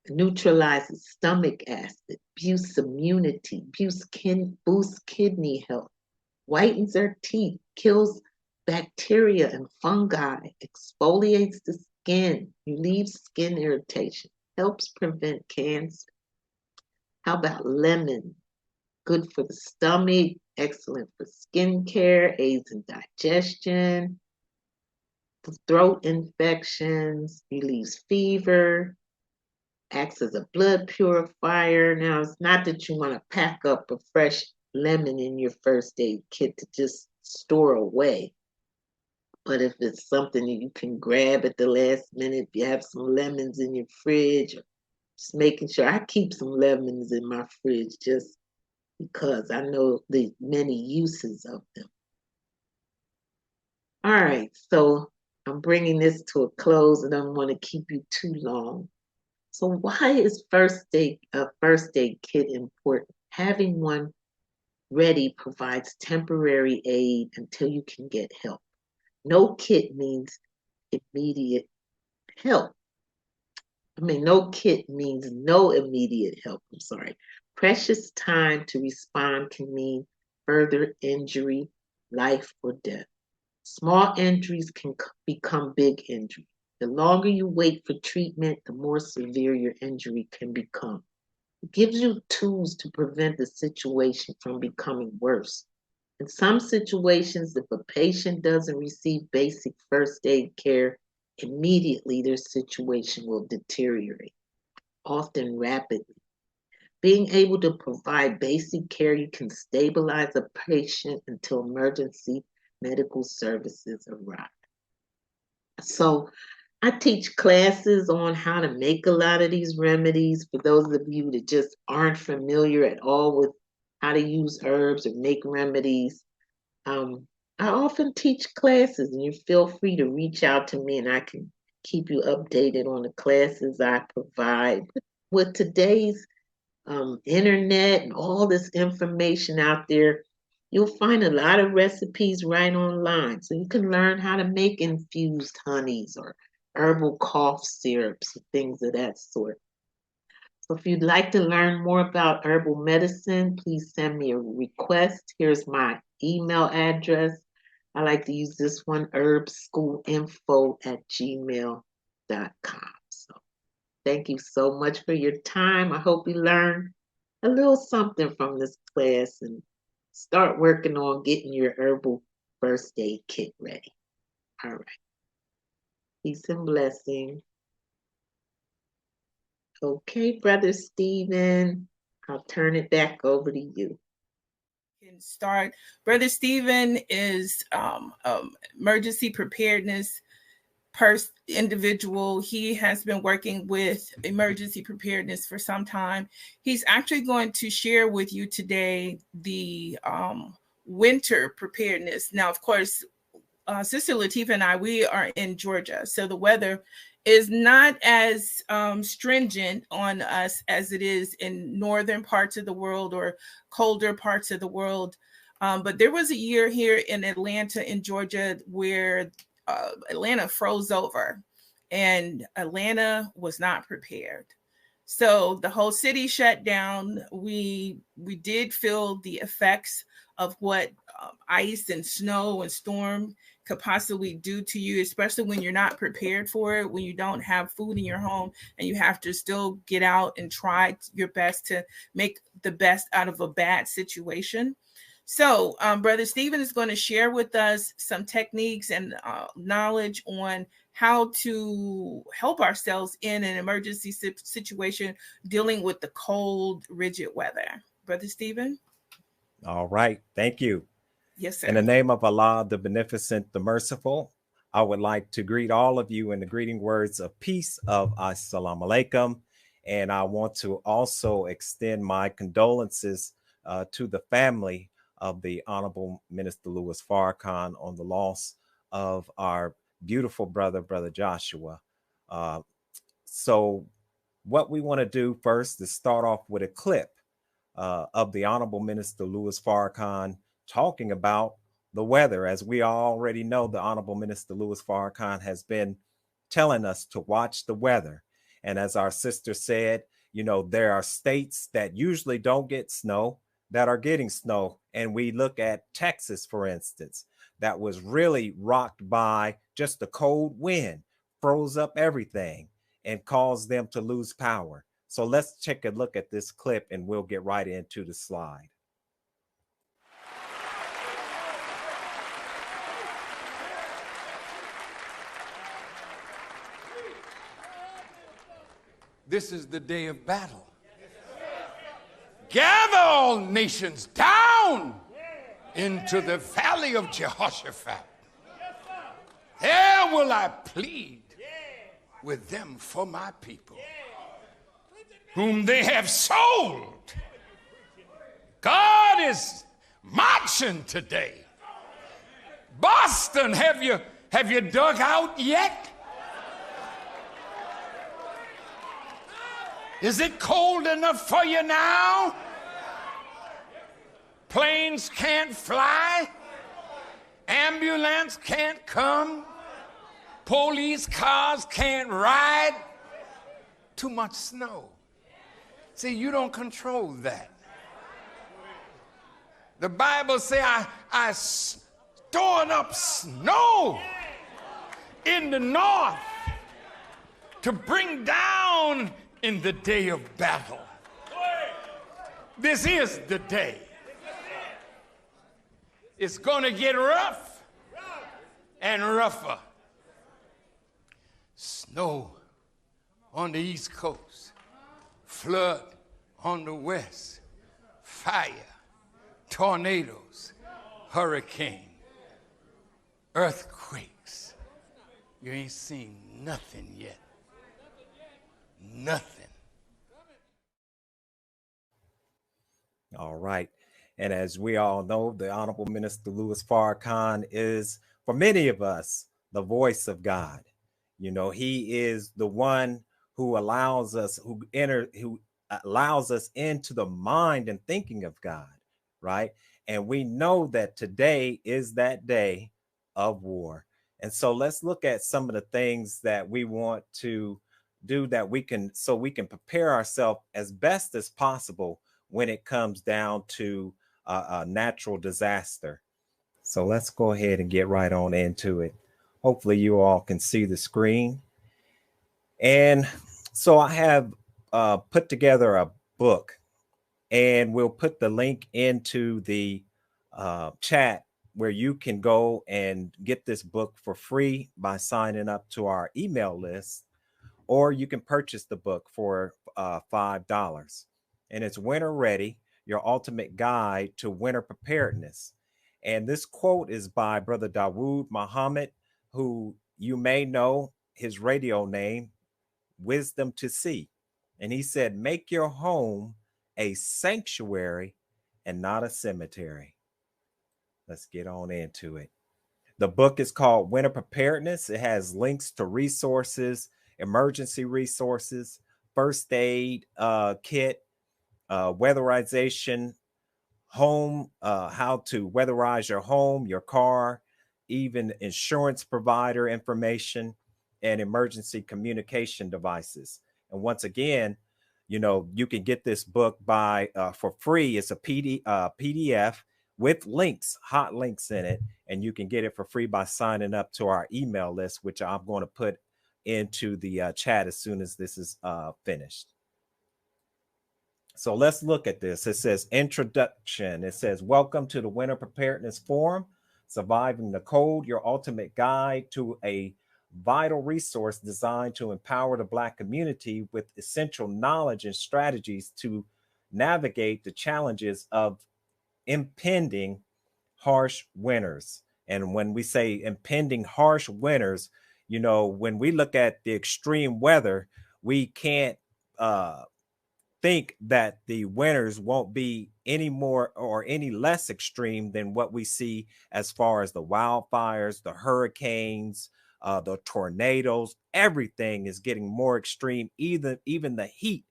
neutralizes stomach acid, boosts immunity, boosts kidney health, whitens our teeth, kills bacteria and fungi, exfoliates the skin, relieves skin irritation, helps prevent cancer. How about lemon? Good for the stomach, excellent for skin care, aids in digestion, throat infections, relieves fever, acts as a blood purifier. Now, it's not that you want to pack up a fresh lemon in your first aid kit to just store away. But if it's something that you can grab at the last minute, if you have some lemons in your fridge, or just making sure. I keep some lemons in my fridge just because I know the many uses of them. All right, so I'm bringing this to a close and I don't want to keep you too long. So why is a first aid kit important? Having one ready provides temporary aid until you can get help. No kit means immediate help. No kit means no immediate help. I'm sorry. Precious time to respond can mean further injury, life, or death. Small injuries can become big injury. The longer you wait for treatment, the more severe your injury can become. It gives you tools to prevent the situation from becoming worse. In some situations, if a patient doesn't receive basic first aid care, immediately their situation will deteriorate, often rapidly. Being able to provide basic care, you can stabilize a patient until emergency medical services arrive. So I teach classes on how to make a lot of these remedies for those of you that just aren't familiar at all with how to use herbs or make remedies. I often teach classes, and you feel free to reach out to me and I can keep you updated on the classes I provide. With today's internet and all this information out there, you'll find a lot of recipes right online. So you can learn how to make infused honeys or herbal cough syrups and things of that sort. So if you'd like to learn more about herbal medicine, please send me a request. Here's my email address. I like to use this one, herbschoolinfo@gmail.com. So thank you so much for your time. I hope you learned a little something from this class and start working on getting your herbal first aid kit ready. All right. Peace and blessing. Okay, Brother Stephen, I'll turn it back over to you. Can start. Brother Stephen is emergency preparedness individual. He has been working with emergency preparedness for some time. He's actually going to share with you today the winter preparedness. Now, of course, Sister Latifah and I, we are in Georgia, so the weather is not as stringent on us as it is in northern parts of the world or colder parts of the world. But there was a year here in Atlanta, in Georgia, where Atlanta froze over and Atlanta was not prepared. So the whole city shut down. We did feel the effects of what ice and snow and storm could possibly do to you, especially when you're not prepared for it, when you don't have food in your home and you have to still get out and try your best to make the best out of a bad situation. So Brother Stephen is going to share with us some techniques and knowledge on how to help ourselves in an emergency situation dealing with the cold, rigid weather. Brother Stephen? All right. Thank you. Yes, sir. In the name of Allah, the Beneficent, the Merciful, I would like to greet all of you in the greeting words of peace of Assalamu alaikum. And I want to also extend my condolences to the family of the Honorable Minister Louis Farrakhan on the loss of our beautiful brother, Brother Joshua. So what we want to do first is start off with a clip of the Honorable Minister Louis Farrakhan talking about the weather. As we already know, the Honorable Minister Louis Farrakhan has been telling us to watch the weather. And as our sister said, you know, there are states that usually don't get snow that are getting snow. And we look at Texas, for instance, that was really rocked by just a cold wind, froze up everything and caused them to lose power. So let's take a look at this clip and we'll get right into the slide. This is the day of battle. Gather all nations down into the valley of Jehoshaphat. There will I plead with them for my people, whom they have sold. God is marching today. Boston, have you dug out yet? Is it cold enough for you now? Planes can't fly. Ambulance can't come. Police cars can't ride. Too much snow. See, you don't control that. The Bible says, I stored up snow in the north to bring down in the day of battle. This is the day. It's going to get rough and rougher. Snow on the East Coast, flood on the West, fire, tornadoes, hurricane, earthquakes. You ain't seen nothing yet. Nothing. All right. And as we all know, the Honorable Minister Louis Farrakhan is, for many of us, the voice of God. You know, he is the one who allows us, who allows us into the mind and thinking of God, right? And we know that today is that day of war. And so let's look at some of the things that we want to do that we can, so we can prepare ourselves as best as possible when it comes down to a natural disaster. So let's go ahead and get right on into it. Hopefully you all can see the screen. And so I have put together a book, and we'll put the link into the chat where you can go and get this book for free by signing up to our email list, or you can purchase the book for $5. And it's Winter Ready, Your Ultimate Guide to Winter Preparedness. And this quote is by Brother Dawood Muhammad, who you may know his radio name, Wisdom to See. And he said, make your home a sanctuary and not a cemetery. Let's get on into it. The book is called Winter Preparedness. It has links to resources, emergency resources, first aid kit, weatherization, home, how to weatherize your home, your car, even insurance provider information, and emergency communication devices. And once again, you know, you can get this book by for free. It's a PDF with links, hot links in it, and you can get it for free by signing up to our email list, which I'm going to put into the chat as soon as this is finished. So let's look at this. It says introduction. It says, welcome to the Winter Preparedness Forum, Surviving the Cold, your ultimate guide to a vital resource designed to empower the Black community with essential knowledge and strategies to navigate the challenges of impending harsh winters. And when we say impending harsh winters, you know, when we look at the extreme weather, we can't think that the winters won't be any more or any less extreme than what we see as far as the wildfires, the hurricanes, the tornadoes. Everything is getting more extreme, even the heat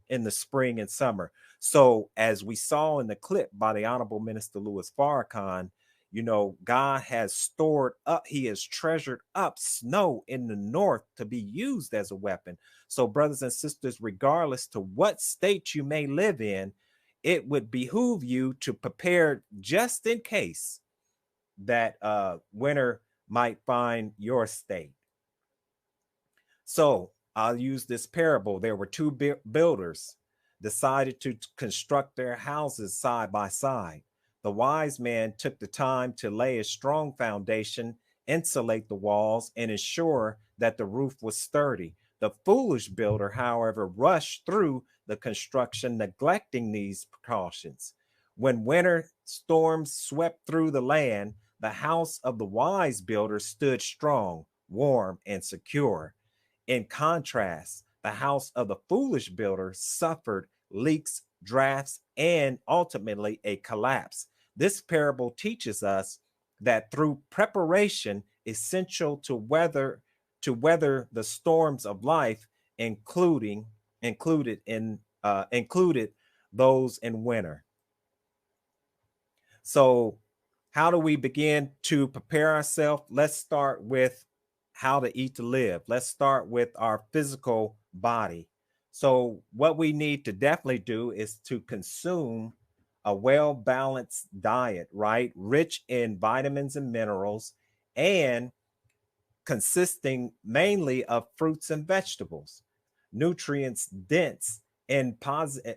in the spring and summer. So as we saw in the clip by the Honorable Minister Louis Farrakhan, you know, God has stored up, he has treasured up snow in the north to be used as a weapon. So brothers and sisters, regardless to what state you may live in, it would behoove you to prepare just in case that winter might find your state. So I'll use this parable. There were two builders decided to construct their houses side by side. The wise man took the time to lay a strong foundation, insulate the walls, and ensure that the roof was sturdy. The foolish builder, however, rushed through the construction, neglecting these precautions. When winter storms swept through the land, the house of the wise builder stood strong, warm, and secure. In contrast, the house of the foolish builder suffered leaks, drafts, and ultimately a collapse. This parable teaches us that through preparation essential to weather the storms of life, included those in winter. So how do we begin to prepare ourselves? Let's start with how to eat to live. Let's start with our physical body. So what we need to definitely do is to consume a well-balanced diet, right? Rich in vitamins and minerals, and consisting mainly of fruits and vegetables, nutrients dense and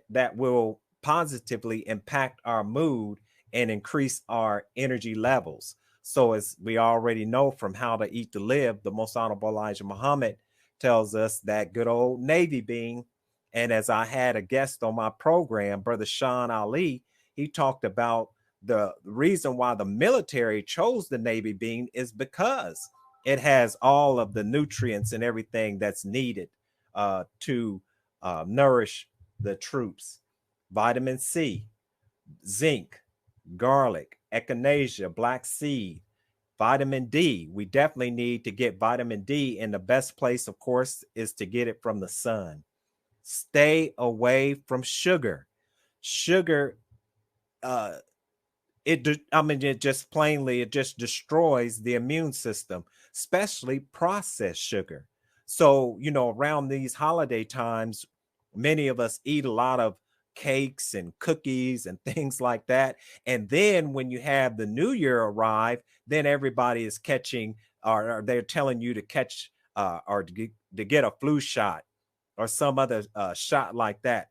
that will positively impact our mood and increase our energy levels. So, as we already know from How to Eat to Live, the Most Honorable Elijah Muhammad tells us that good old Navy bean. And as I had a guest on my program, Brother Sean Ali, he talked about the reason why the military chose the Navy bean is because it has all of the nutrients and everything that's needed to nourish the troops. Vitamin C, zinc, garlic, echinacea, black seed, vitamin D. We definitely need to get vitamin D, and the best place, of course, is to get it from the sun. Stay away from sugar. Sugar, uh, it just plainly, it just destroys the immune system, especially processed sugar. So, around these holiday times, many of us eat a lot of cakes and cookies and things like that. And then when you have the new year arrive, then everybody is catching, or they're telling you to catch or to get a flu shot or some other shot like that.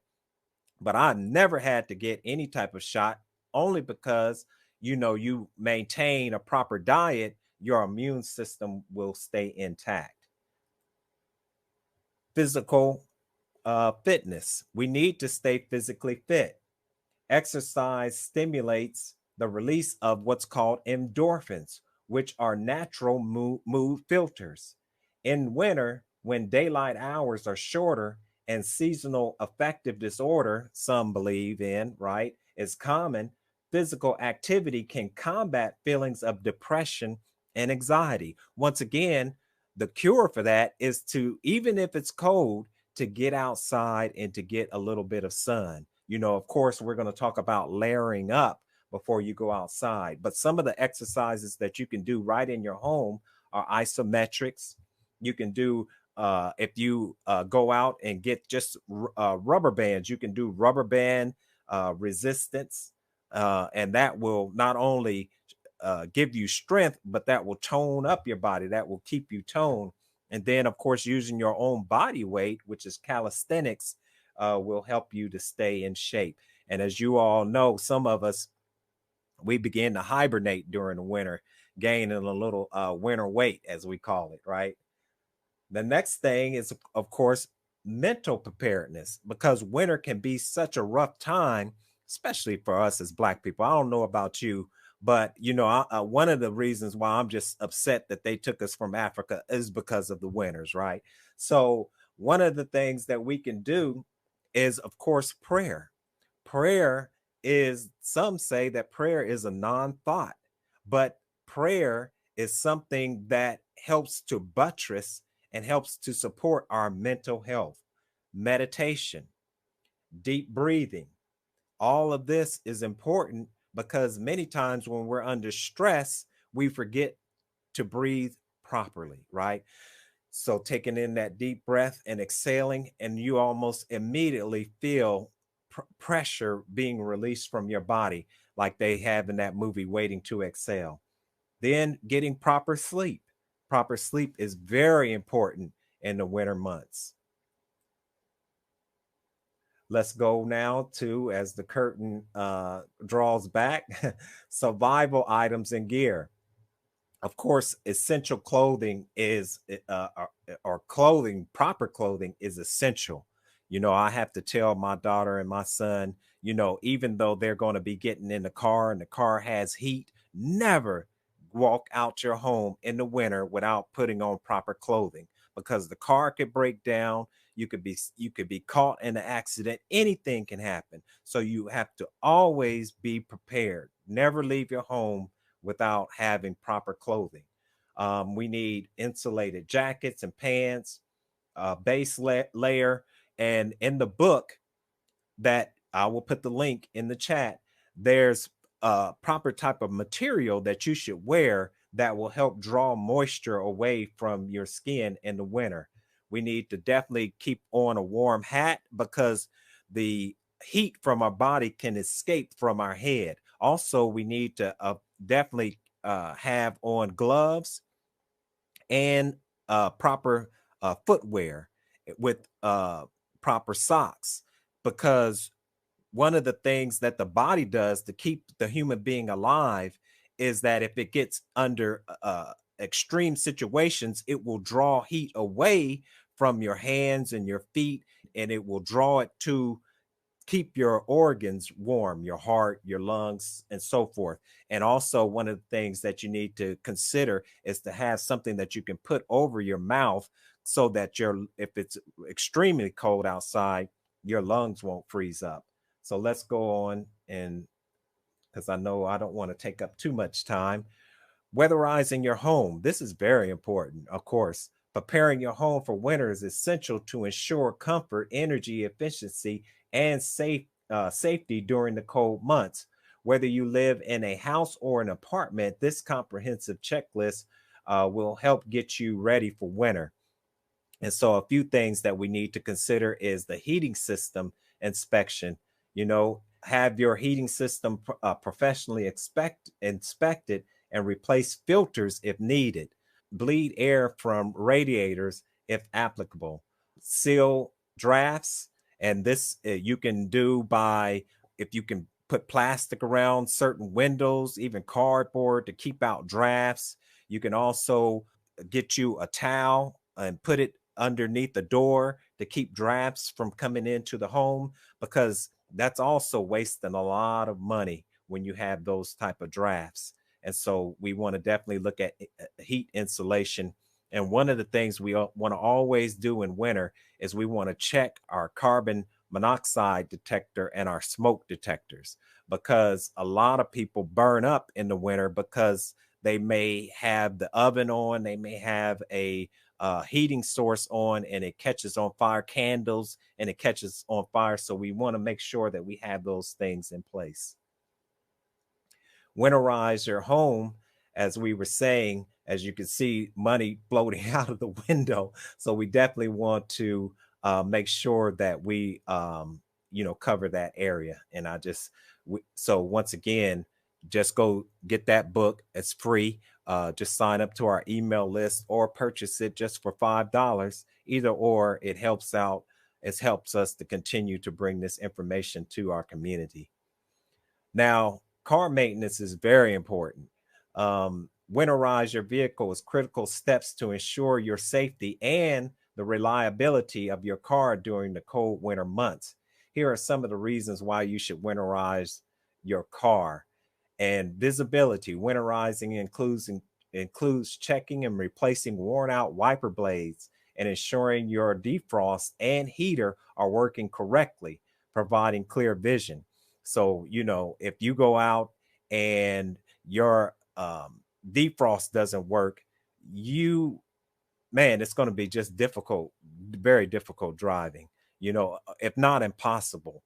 But I never had to get any type of shot, only because you maintain a proper diet, your immune system will stay intact. Physical fitness. We need to stay physically fit. Exercise stimulates the release of what's called endorphins, which are natural mood filters. In winter, when daylight hours are shorter and seasonal affective disorder, some believe in, right, is common, physical activity can combat feelings of depression and anxiety. Once again, the cure for that is to, even if it's cold, to get outside and to get a little bit of sun. Of course, we're going to talk about layering up before you go outside, but some of the exercises that you can do right in your home are isometrics. You can do, if you go out and get just rubber bands, you can do rubber band resistance, and that will not only give you strength, but that will tone up your body, that will keep you toned. And then, of course, using your own body weight, which is calisthenics, will help you to stay in shape. And as you all know, some of us, we begin to hibernate during the winter, gaining a little winter weight, as we call it, right? The next thing is, of course, mental preparedness, because winter can be such a rough time, especially for us as Black people. I don't know about you, but one of the reasons why I'm just upset that they took us from Africa is because of the winters, right? So one of the things that we can do is, of course, prayer. Prayer is, some say that prayer is a non-thought, but prayer is something that helps to buttress and helps to support our mental health. Meditation, deep breathing, all of this is important, because many times when we're under stress, we forget to breathe properly, right? So taking in that deep breath and exhaling, and you almost immediately feel pressure being released from your body, like they have in that movie Waiting to Exhale. Then getting proper sleep. Proper sleep is very important in the winter months. Let's go now to, as the curtain draws back, survival items and gear. Of course, essential clothing is, or clothing, proper clothing is essential. I have to tell my daughter and my son, even though they're going to be getting in the car and the car has heat, never walk out your home in the winter without putting on proper clothing, because the car could break down. You could be caught in an accident. Anything can happen. So you have to always be prepared. Never leave your home without having proper clothing. We need insulated jackets and pants, base layer. And in the book that I will put the link in the chat, there's proper type of material that you should wear that will help draw moisture away from your skin in the winter. We need to definitely keep on a warm hat because the heat from our body can escape from our head. Also, we need to definitely have on gloves and proper footwear with proper socks, because one of the things that the body does to keep the human being alive is that if it gets under extreme situations, it will draw heat away from your hands and your feet, and it will draw it to keep your organs warm, your heart, your lungs, and so forth. And also, one of the things that you need to consider is to have something that you can put over your mouth so that if it's extremely cold outside, your lungs won't freeze up. So let's go on, and because I know I don't want to take up too much time. Weatherizing your home. This is very important, of course. Preparing your home for winter is essential to ensure comfort, energy efficiency, and safety during the cold months. Whether you live in a house or an apartment, this comprehensive checklist will help get you ready for winter. And so a few things that we need to consider is the heating system inspection. Have your heating system professionally inspected and replace filters if needed. Bleed air from radiators if applicable. Seal drafts, and this you can do by, if you can put plastic around certain windows, even cardboard to keep out drafts. You can also get you a towel and put it underneath the door to keep drafts from coming into the home, because that's also wasting a lot of money when you have those type of drafts. And so we want to definitely look at heat insulation. And one of the things we want to always do in winter is we want to check our carbon monoxide detector and our smoke detectors, because a lot of people burn up in the winter because they may have the oven on, they may have a heating source on, and it catches on fire, candles, and it catches on fire. So we want to make sure that we have those things in place. Winterize your home, as we were saying, as you can see, money floating out of the window. So we definitely want to make sure that we, cover that area. And so once again, just go get that book. It's free. Just sign up to our email list or purchase it just for $5. Either or, it helps out. It helps us to continue to bring this information to our community. Now, car maintenance is very important. Winterize your vehicle is critical steps to ensure your safety and the reliability of your car during the cold winter months. Here are some of the reasons why you should winterize your car. And visibility. Winterizing includes checking and replacing worn out wiper blades and ensuring your defrost and heater are working correctly, providing clear vision. So, if you go out and your defrost doesn't work, it's going to be just difficult, very difficult driving, if not impossible,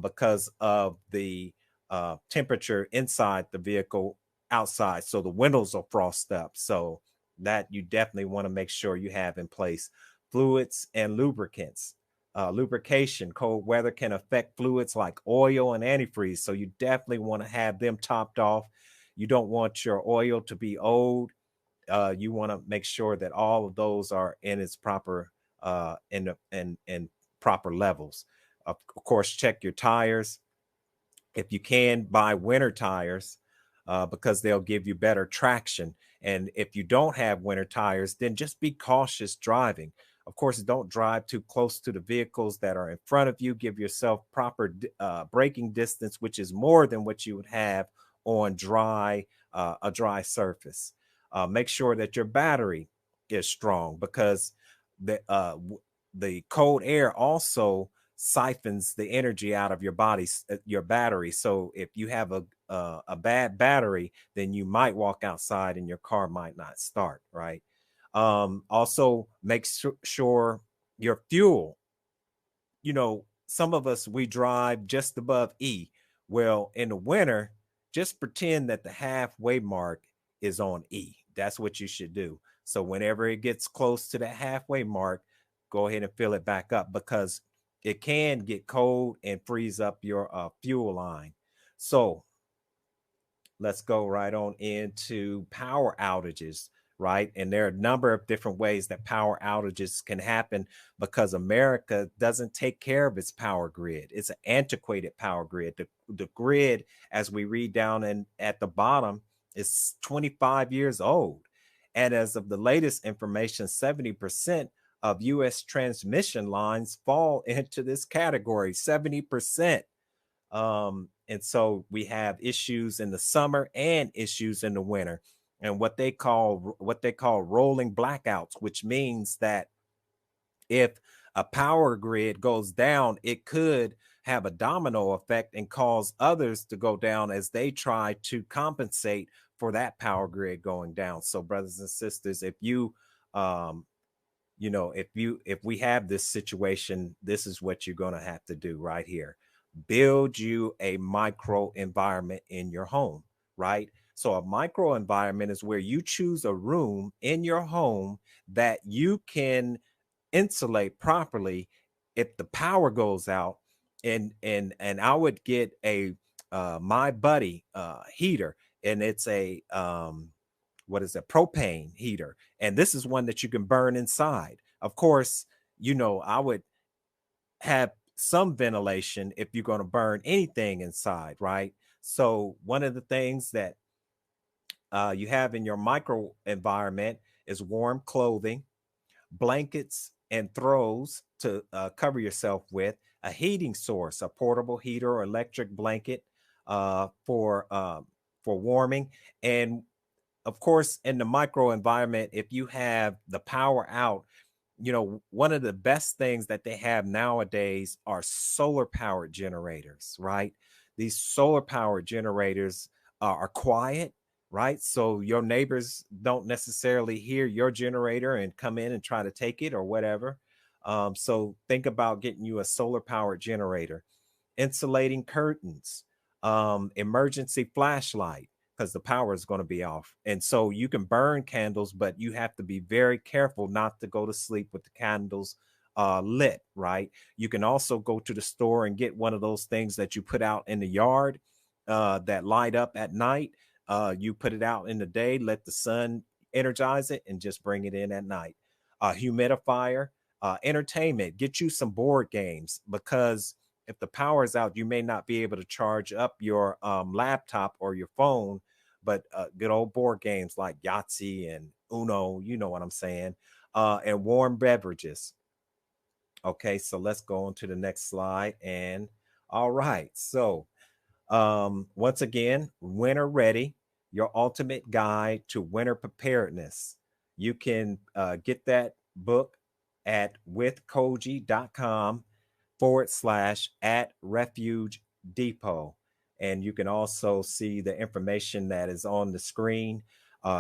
because of the temperature inside the vehicle, outside. So the windows are frosted up. So that you definitely want to make sure you have in place. Fluids and lubricants. Lubrication. Cold weather can affect fluids like oil and antifreeze. So you definitely want to have them topped off. You don't want your oil to be old. You want to make sure that all of those are in its proper in proper levels. Of course, check your tires. If you can, buy winter tires because they'll give you better traction. And if you don't have winter tires, then just be cautious driving. Of course, don't drive too close to the vehicles that are in front of you. Give yourself proper braking distance, which is more than what you would have on a dry surface. Make sure that your battery is strong, because the cold air also siphons the energy out of your battery. So if you have a bad battery, then you might walk outside and your car might not start, right? Also make sure your fuel, some of us, we drive just above E. Well, in the winter, just pretend that the halfway mark is on E. That's what you should do. So whenever it gets close to the halfway mark, go ahead and fill it back up, because it can get cold and freeze up your fuel line. So let's go right on into power outages, right? And there are a number of different ways that power outages can happen, because America doesn't take care of its power grid. It's an antiquated power grid. The grid, as we read down and at the bottom, is 25 years old. And as of the latest information, 70% of U.S. transmission lines fall into this category, 70%. And so we have issues in the summer and issues in the winter, and what they call rolling blackouts, which means that if a power grid goes down, it could have a domino effect and cause others to go down as they try to compensate for that power grid going down. So brothers and sisters, if we have this situation, this is what you're going to have to do right here. Build you a micro environment in your home, right? So a micro environment is where you choose a room in your home that you can insulate properly if the power goes out. And I would get a My Buddy heater, and it's a propane heater, and this is one that you can burn inside. Of course, I would have some ventilation if you're going to burn anything inside, right? So one of the things that you have in your micro environment is warm clothing, blankets and throws to cover yourself with, a heating source, a portable heater or electric blanket for warming. And of course, in the micro environment, if you have the power out, one of the best things that they have nowadays are solar powered generators, right? These solar powered generators are quiet, right? So your neighbors don't necessarily hear your generator and come in and try to take it or whatever. So think about getting you a solar powered generator, insulating curtains, emergency flashlight, because the power is going to be off. And so you can burn candles, but you have to be very careful not to go to sleep with the candles lit, right? You can also go to the store and get one of those things that you put out in the yard that light up at night. You put it out in the day, let the sun energize it, and just bring it in at night. Humidifier, entertainment, get you some board games, because if the power is out, you may not be able to charge up your laptop or your phone, but good old board games like Yahtzee and Uno, you know what I'm saying, and warm beverages. Okay, so let's go on to the next slide. And all right, so once again, Winter Ready, your ultimate guide to winter preparedness. You can get that book at withkoji.com/@Refuge Depot. And you can also see the information that is on the screen.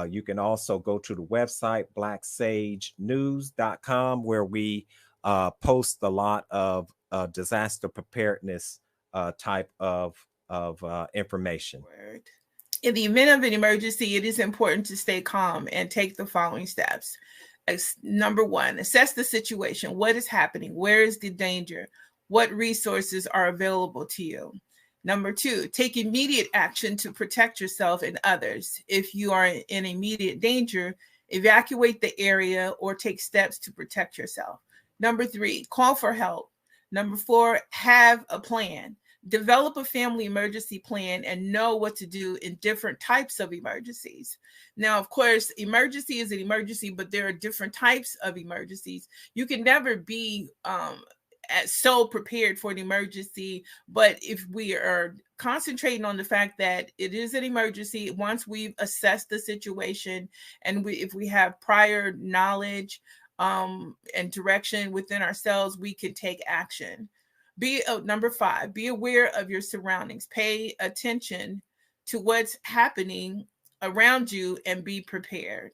You can also go to the website, blacksagenews.com, where we post a lot of disaster preparedness type of information. In the event of an emergency, it is important to stay calm and take the following steps. Number one, assess the situation. What is happening? Where is the danger? What resources are available to you? Number two, take immediate action to protect yourself and others. If you are in immediate danger, evacuate the area or take steps to protect yourself. Number three, call for help. Number four, have a plan. Develop a family emergency plan and know what to do in different types of emergencies. Now, of course, emergency is an emergency, but there are different types of emergencies. You can never be so prepared for an emergency, but if we are concentrating on the fact that it is an emergency, once we've assessed the situation and if we have prior knowledge and direction within ourselves, we can take action. Number five, be aware of your surroundings. Pay attention to what's happening around you and be prepared.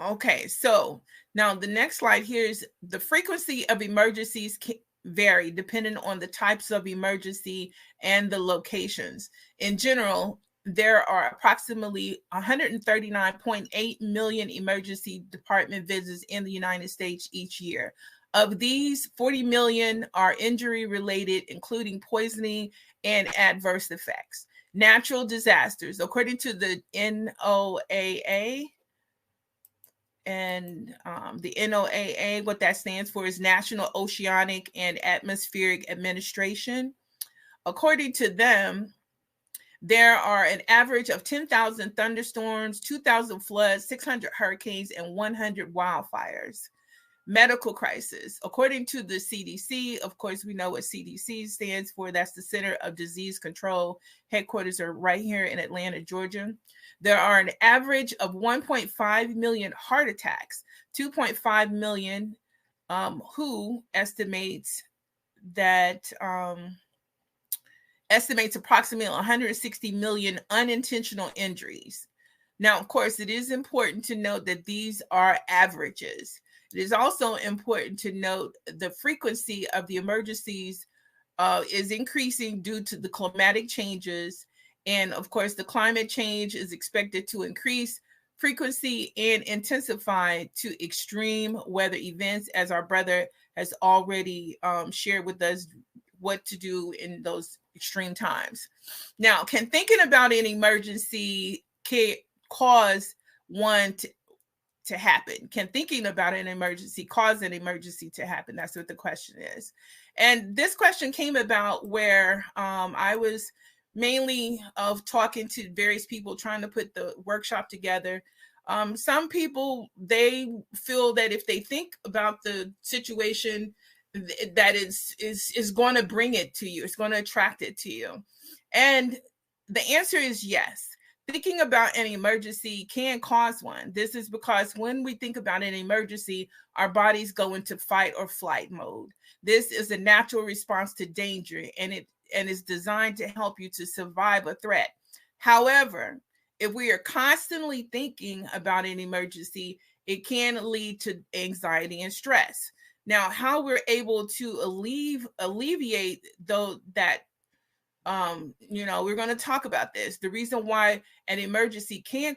Okay, so now the next slide here is the frequency of emergencies vary depending on the types of emergency and the locations. In general, there are approximately 139.8 million emergency department visits in the United States each year. Of these, 40 million are injury related, including poisoning and adverse effects. Natural disasters, according to the NOAA, and the NOAA, what that stands for is National Oceanic and Atmospheric Administration. According to them, there are an average of 10,000 thunderstorms, 2,000 floods, 600 hurricanes, and 100 wildfires. Medical crisis. According to the CDC, of course, we know what CDC stands for. That's the Center of Disease Control. Headquarters are right here in Atlanta, Georgia. There are an average of 1.5 million heart attacks, 2.5 million, WHO estimates that estimates approximately 160 million unintentional injuries. Now, of course, it is important to note that these are averages. It is also important to note the frequency of the emergencies is increasing due to the climatic changes. And of course, the climate change is expected to increase frequency and intensify to extreme weather events, as our brother has already shared with us what to do in those extreme times. Now, can thinking about an emergency cause one to happen? Can thinking about an emergency cause an emergency to happen? That's what the question is. And this question came about where I was mainly talking to various people trying to put the workshop together. Some people, they feel that if they think about the situation, that is going to bring it to you. It's going to attract it to you. And the answer is yes. Thinking about an emergency can cause one. This is because when we think about an emergency, our bodies go into fight or flight mode. This is a natural response to danger, and is designed to help you to survive a threat. However, if we are constantly thinking about an emergency, it can lead to anxiety and stress. Now, how we're able to alleviate that, we're going to talk about this. The reason why an emergency can be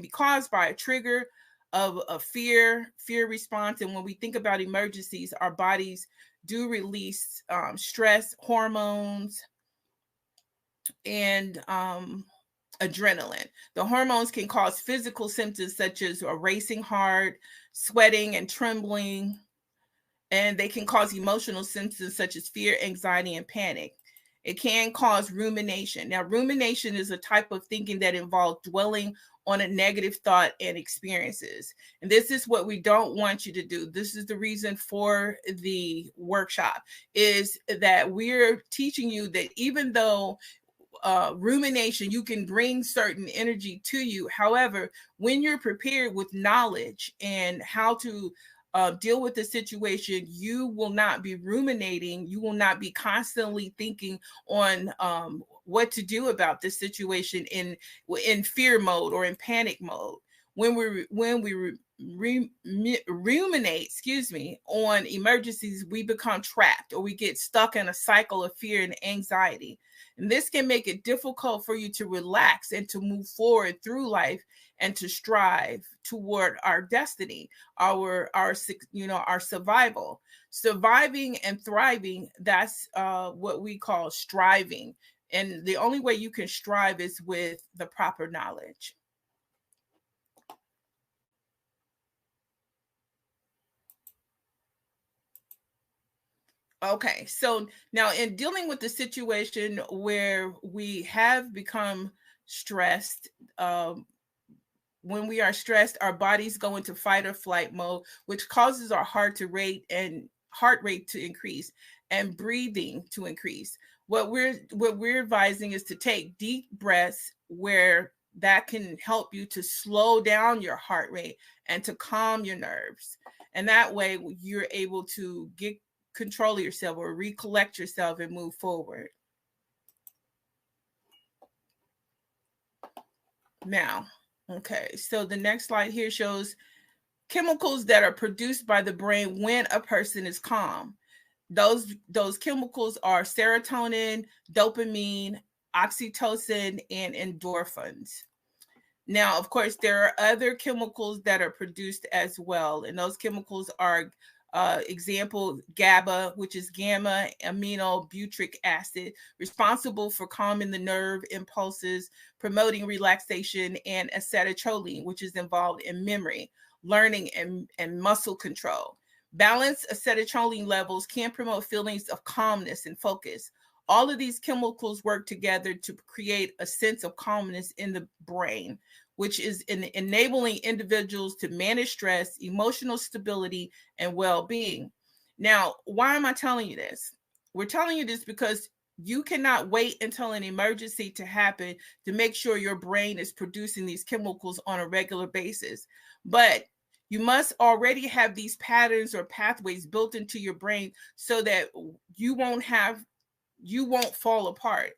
caused by a trigger of a fear response. And when we think about emergencies, our bodies do release stress hormones and adrenaline. The hormones can cause physical symptoms such as a racing heart, sweating and trembling, and they can cause emotional symptoms such as fear, anxiety, and panic. It can cause rumination. Now, rumination is a type of thinking that involves dwelling on a negative thought and experiences. And this is what we don't want you to do. This is the reason for the workshop, is that we're teaching you that even though rumination, you can bring certain energy to you. However, when you're prepared with knowledge and how to deal with the situation, you will not be ruminating. You will not be constantly thinking on what to do about this situation in fear mode or in panic mode. When we ruminate, on emergencies, we become trapped, or we get stuck in a cycle of fear and anxiety. And this can make it difficult for you to relax and to move forward through life and to strive toward our destiny, our survival. Surviving and thriving, that's what we call striving. And the only way you can strive is with the proper knowledge. Okay, so now in dealing with the situation where we have become stressed, when we are stressed, our bodies go into fight or flight mode, which causes our heart rate to increase and breathing to increase. What we're advising is to take deep breaths, where that can help you to slow down your heart rate and to calm your nerves. And that way you're able to get control of yourself or recollect yourself and move forward. Now, okay, so the next slide here shows chemicals that are produced by the brain when a person is calm. Those chemicals are serotonin, dopamine, oxytocin, and endorphins. Now, of course, there are other chemicals that are produced as well, and those chemicals are example GABA, which is gamma amino butyric acid, responsible for calming the nerve impulses, promoting relaxation, and acetylcholine, which is involved in memory, learning, and muscle control. Balanced acetylcholine levels can promote feelings of calmness and focus. All of these chemicals work together to create a sense of calmness in the brain, which is enabling individuals to manage stress, emotional stability, and well-being. Now, why am I telling you this? We're telling you this because you cannot wait until an emergency to happen to make sure your brain is producing these chemicals on a regular basis. But you must already have these patterns or pathways built into your brain so that you won't fall apart,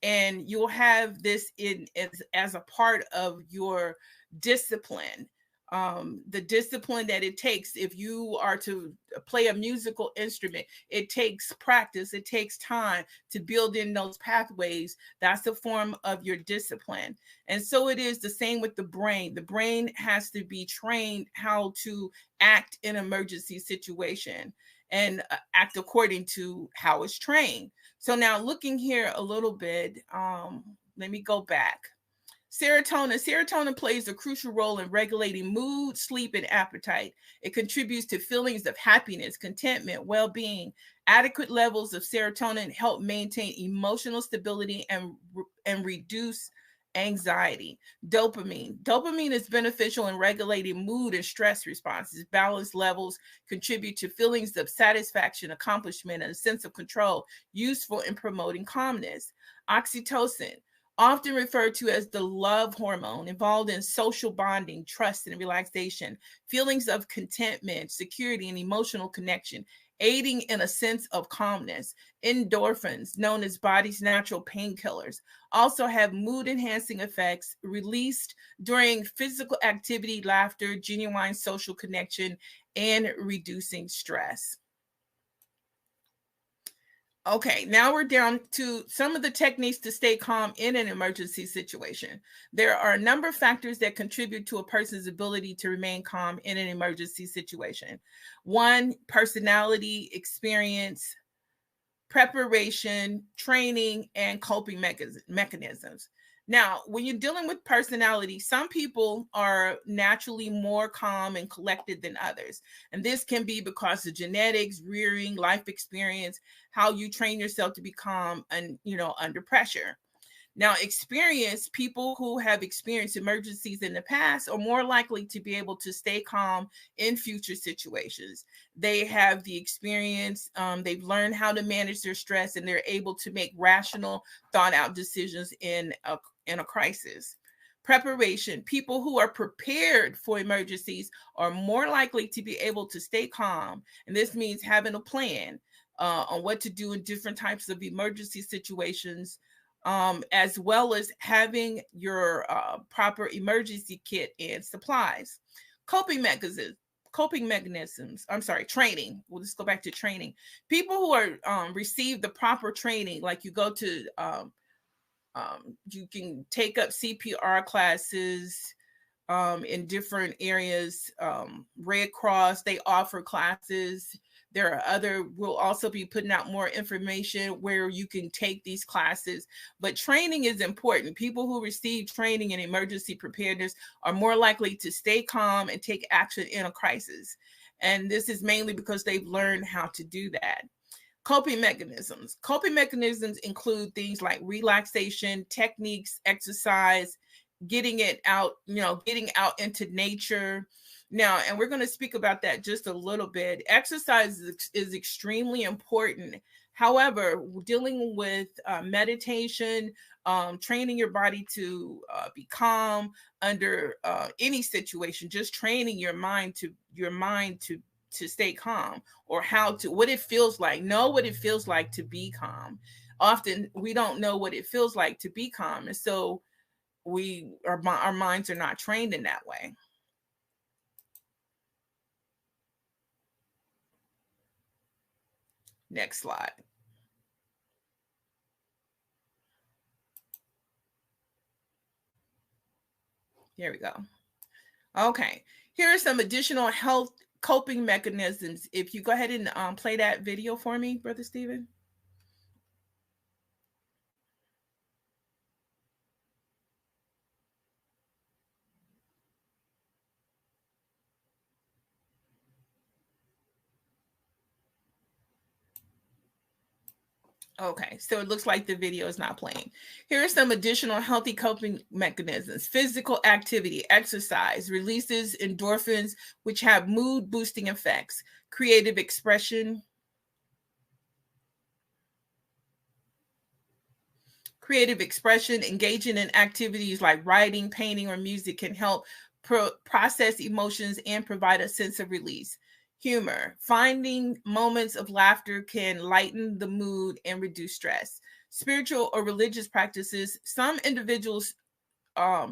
and you'll have this as a part of your discipline, the discipline that it takes. If you are to play a musical instrument, it takes practice, it takes time to build in those pathways. That's a form of your discipline. And so it is the same with the brain. The brain has to be trained how to act in emergency situation and act according to how it's trained. So now looking here a little bit, let me go back. Serotonin plays a crucial role in regulating mood, sleep, and appetite. It contributes to feelings of happiness, contentment, well-being. Adequate levels of serotonin help maintain emotional stability and reduce anxiety. Dopamine is beneficial in regulating mood and stress responses. Balanced levels contribute to feelings of satisfaction, accomplishment, and a sense of control, useful in promoting calmness. Oxytocin, often referred to as the love hormone, involved in social bonding, trust, and relaxation, feelings of contentment, security, and emotional connection, aiding in a sense of calmness. Endorphins, known as body's natural painkillers, also have mood-enhancing effects released during physical activity, laughter, genuine social connection, and reducing stress. Okay, now we're down to some of the techniques to stay calm in an emergency situation. There are a number of factors that contribute to a person's ability to remain calm in an emergency situation. One, personality, experience, preparation, training, and coping mechanisms. Now, when you're dealing with personality, some people are naturally more calm and collected than others. And this can be because of genetics, rearing, life experience, how you train yourself to be calm and, under pressure. Now, experience, people who have experienced emergencies in the past are more likely to be able to stay calm in future situations. They have the experience, they've learned how to manage their stress, and they're able to make rational, thought out decisions in a crisis. Preparation, people who are prepared for emergencies are more likely to be able to stay calm. And this means having a plan on what to do in different types of emergency situations, as well as having your proper emergency kit and supplies. Coping mechanisms, training. We'll just go back to training. People who are receive the proper training, like you go to, you can take up CPR classes in different areas. Red Cross, they offer classes. We'll also be putting out more information where you can take these classes, but training is important. People who receive training in emergency preparedness are more likely to stay calm and take action in a crisis. And this is mainly because they've learned how to do that. Coping mechanisms. Coping mechanisms include things like relaxation, techniques, exercise, getting out into nature. Now, and we're going to speak about that just a little bit. Exercise is extremely important. However, dealing with meditation, training your body to be calm under any situation, just training your mind to stay calm, or what it feels like. Know what it feels like to be calm. Often we don't know what it feels like to be calm, and so our minds are not trained in that way. Next slide. Here we go. Okay, here are some additional health coping mechanisms. If you go ahead and play that video for me, Brother Stephen. Okay, so it looks like the video is not playing. Here are some additional healthy coping mechanisms. Physical activity, exercise, releases endorphins, which have mood boosting effects. Creative expression. Creative expression, engaging in activities like writing, painting, or music can help process emotions and provide a sense of release. Humor, finding moments of laughter can lighten the mood and reduce stress. Spiritual or religious practices, some individuals'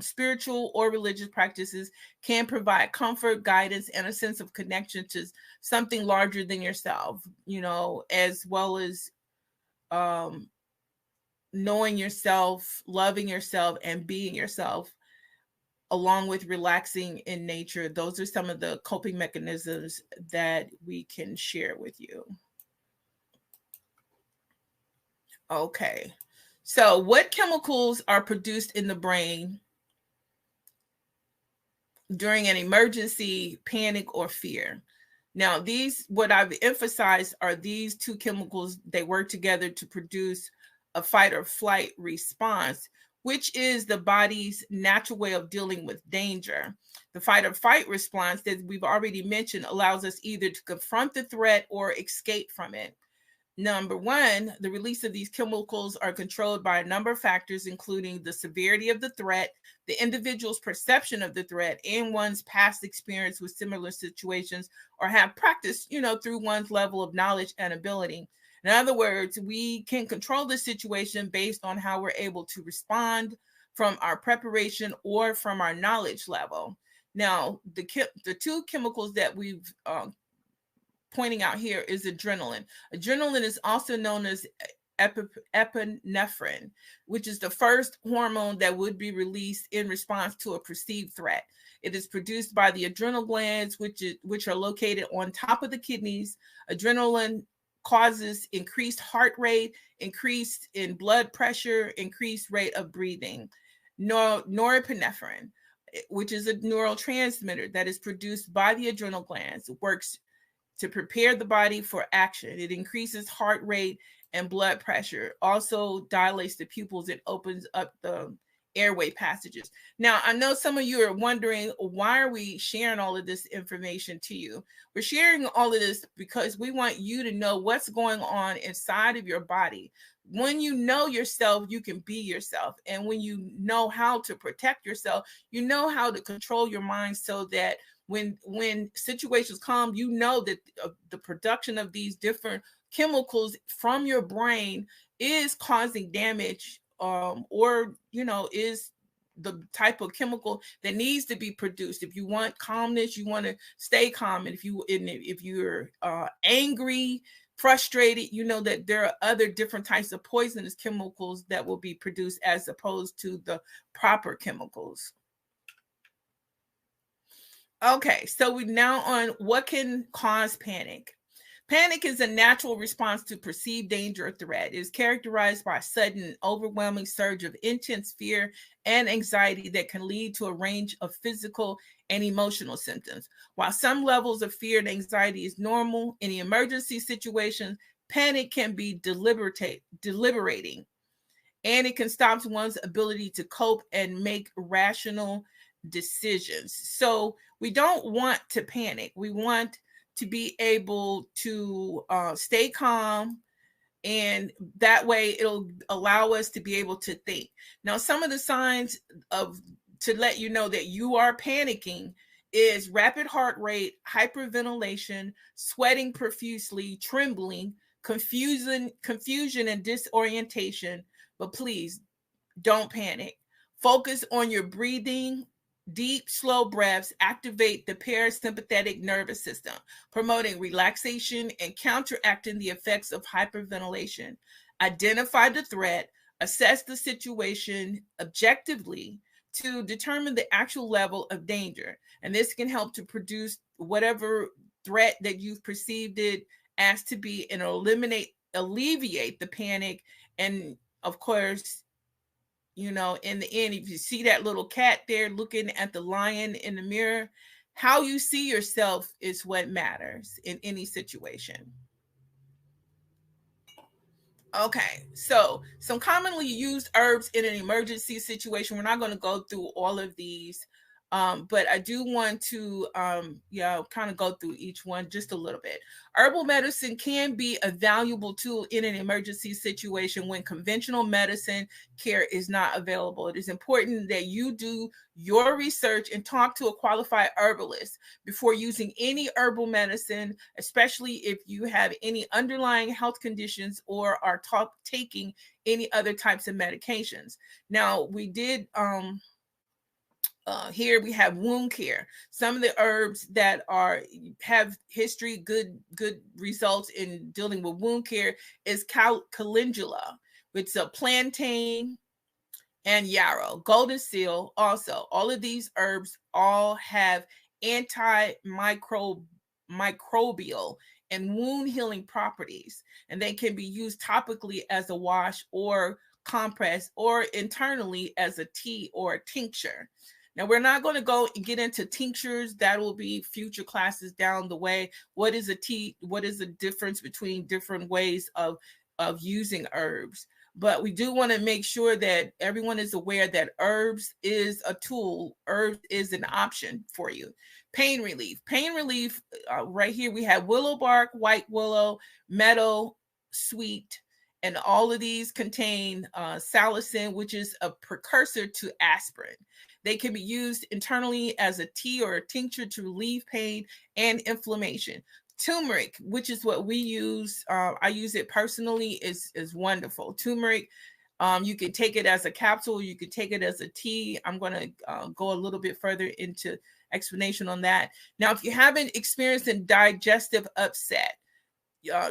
spiritual or religious practices can provide comfort, guidance, and a sense of connection to something larger than yourself, you know, as well as knowing yourself, loving yourself, and being yourself, along with relaxing in nature. Those are some of the coping mechanisms that we can share with you. Okay, so what chemicals are produced in the brain during an emergency, panic, or fear? Now, these, what I've emphasized are these two chemicals. They work together to produce a fight or flight response, which is the body's natural way of dealing with danger. The fight or flight response that we've already mentioned allows us either to confront the threat or escape from it. Number one, the release of these chemicals are controlled by a number of factors, including the severity of the threat, the individual's perception of the threat, and one's past experience with similar situations, or have practiced, you know, through one's level of knowledge and ability. In other words, we can control the situation based on how we're able to respond from our preparation or from our knowledge level. Now, the two chemicals that we've pointing out here is adrenaline. Adrenaline is also known as epinephrine, which is the first hormone that would be released in response to a perceived threat. It is produced by the adrenal glands, which are located on top of the kidneys. Adrenaline causes increased heart rate, increase in blood pressure, increased rate of breathing. Norepinephrine, which is a neurotransmitter that is produced by the adrenal glands, works to prepare the body for action. It increases heart rate and blood pressure, also dilates the pupils and opens up the airway passages. Now, I know some of you are wondering, why are we sharing all of this information to you? We're sharing all of this because we want you to know what's going on inside of your body. When you know yourself, you can be yourself. And when you know how to protect yourself, you know how to control your mind so that when situations come, you know that the production of these different chemicals from your brain is causing damage, or, you know, is the type of chemical that needs to be produced. If you want calmness, you want to stay calm. And if you're angry, frustrated, you know that there are other different types of poisonous chemicals that will be produced as opposed to the proper chemicals. Okay, so we're now on what can cause panic. Panic is a natural response to perceived danger or threat. It is characterized by a sudden, overwhelming surge of intense fear and anxiety that can lead to a range of physical and emotional symptoms. While some levels of fear and anxiety is normal, in emergency situations, panic can be deliberating, and it can stop one's ability to cope and make rational decisions. So we don't want to panic. We want to be able to stay calm, and that way it'll allow us to be able to think. Now, some of the signs to let you know that you are panicking is rapid heart rate, hyperventilation, sweating profusely, trembling, confusion and disorientation. But please don't panic. Focus on your breathing, Deep, slow breaths activate the parasympathetic nervous system, promoting relaxation and counteracting the effects of hyperventilation. Identify the threat, assess the situation objectively to determine the actual level of danger. And this can help to produce whatever threat that you've perceived it as to be and alleviate the panic. And of course, you know, in the end, if you see that little cat there looking at the lion in the mirror, how you see yourself is what matters in any situation. Okay, so some commonly used herbs in an emergency situation. We're not going to go through all of these, but I do want to, kind of go through each one just a little bit. Herbal medicine can be a valuable tool in an emergency situation when conventional medicine care is not available. It is important that you do your research and talk to a qualified herbalist before using any herbal medicine, especially if you have any underlying health conditions or are taking any other types of medications. Now, we did here we have wound care. Some of the herbs that have history, good results in dealing with wound care is calendula. It's a plantain and yarrow. Golden seal also. All of these herbs all have antimicrobial and wound healing properties, and they can be used topically as a wash or compress or internally as a tea or a tincture. Now, we're not going to go and get into tinctures. That will be future classes down the way. What is a tea? What is the difference between different ways of using herbs? But we do want to make sure that everyone is aware that herbs is a tool. Herbs is an option for you. Pain relief. Pain relief, right here we have willow bark, white willow, meadow, sweet, and all of these contain salicin, which is a precursor to aspirin. They can be used internally as a tea or a tincture to relieve pain and inflammation. Turmeric, which is what we use, I use it personally, is wonderful. Turmeric, you can take it as a capsule, you can take it as a tea. I'm going to go a little bit further into explanation on that. Now, if you haven't experienced a digestive upset,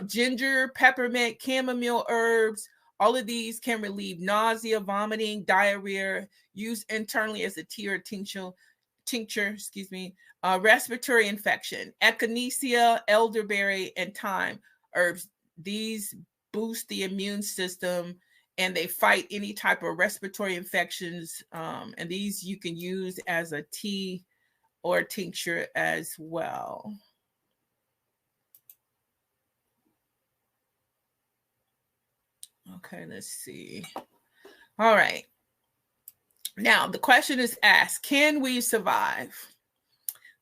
ginger, peppermint, chamomile herbs, all of these can relieve nausea, vomiting, diarrhea, used internally as a tea or tincture, respiratory infection, echinacea, elderberry, and thyme herbs. These boost the immune system and they fight any type of respiratory infections. And these you can use as a tea or tincture as well. Okay, let's see. All right. Now, the question is asked, can we survive?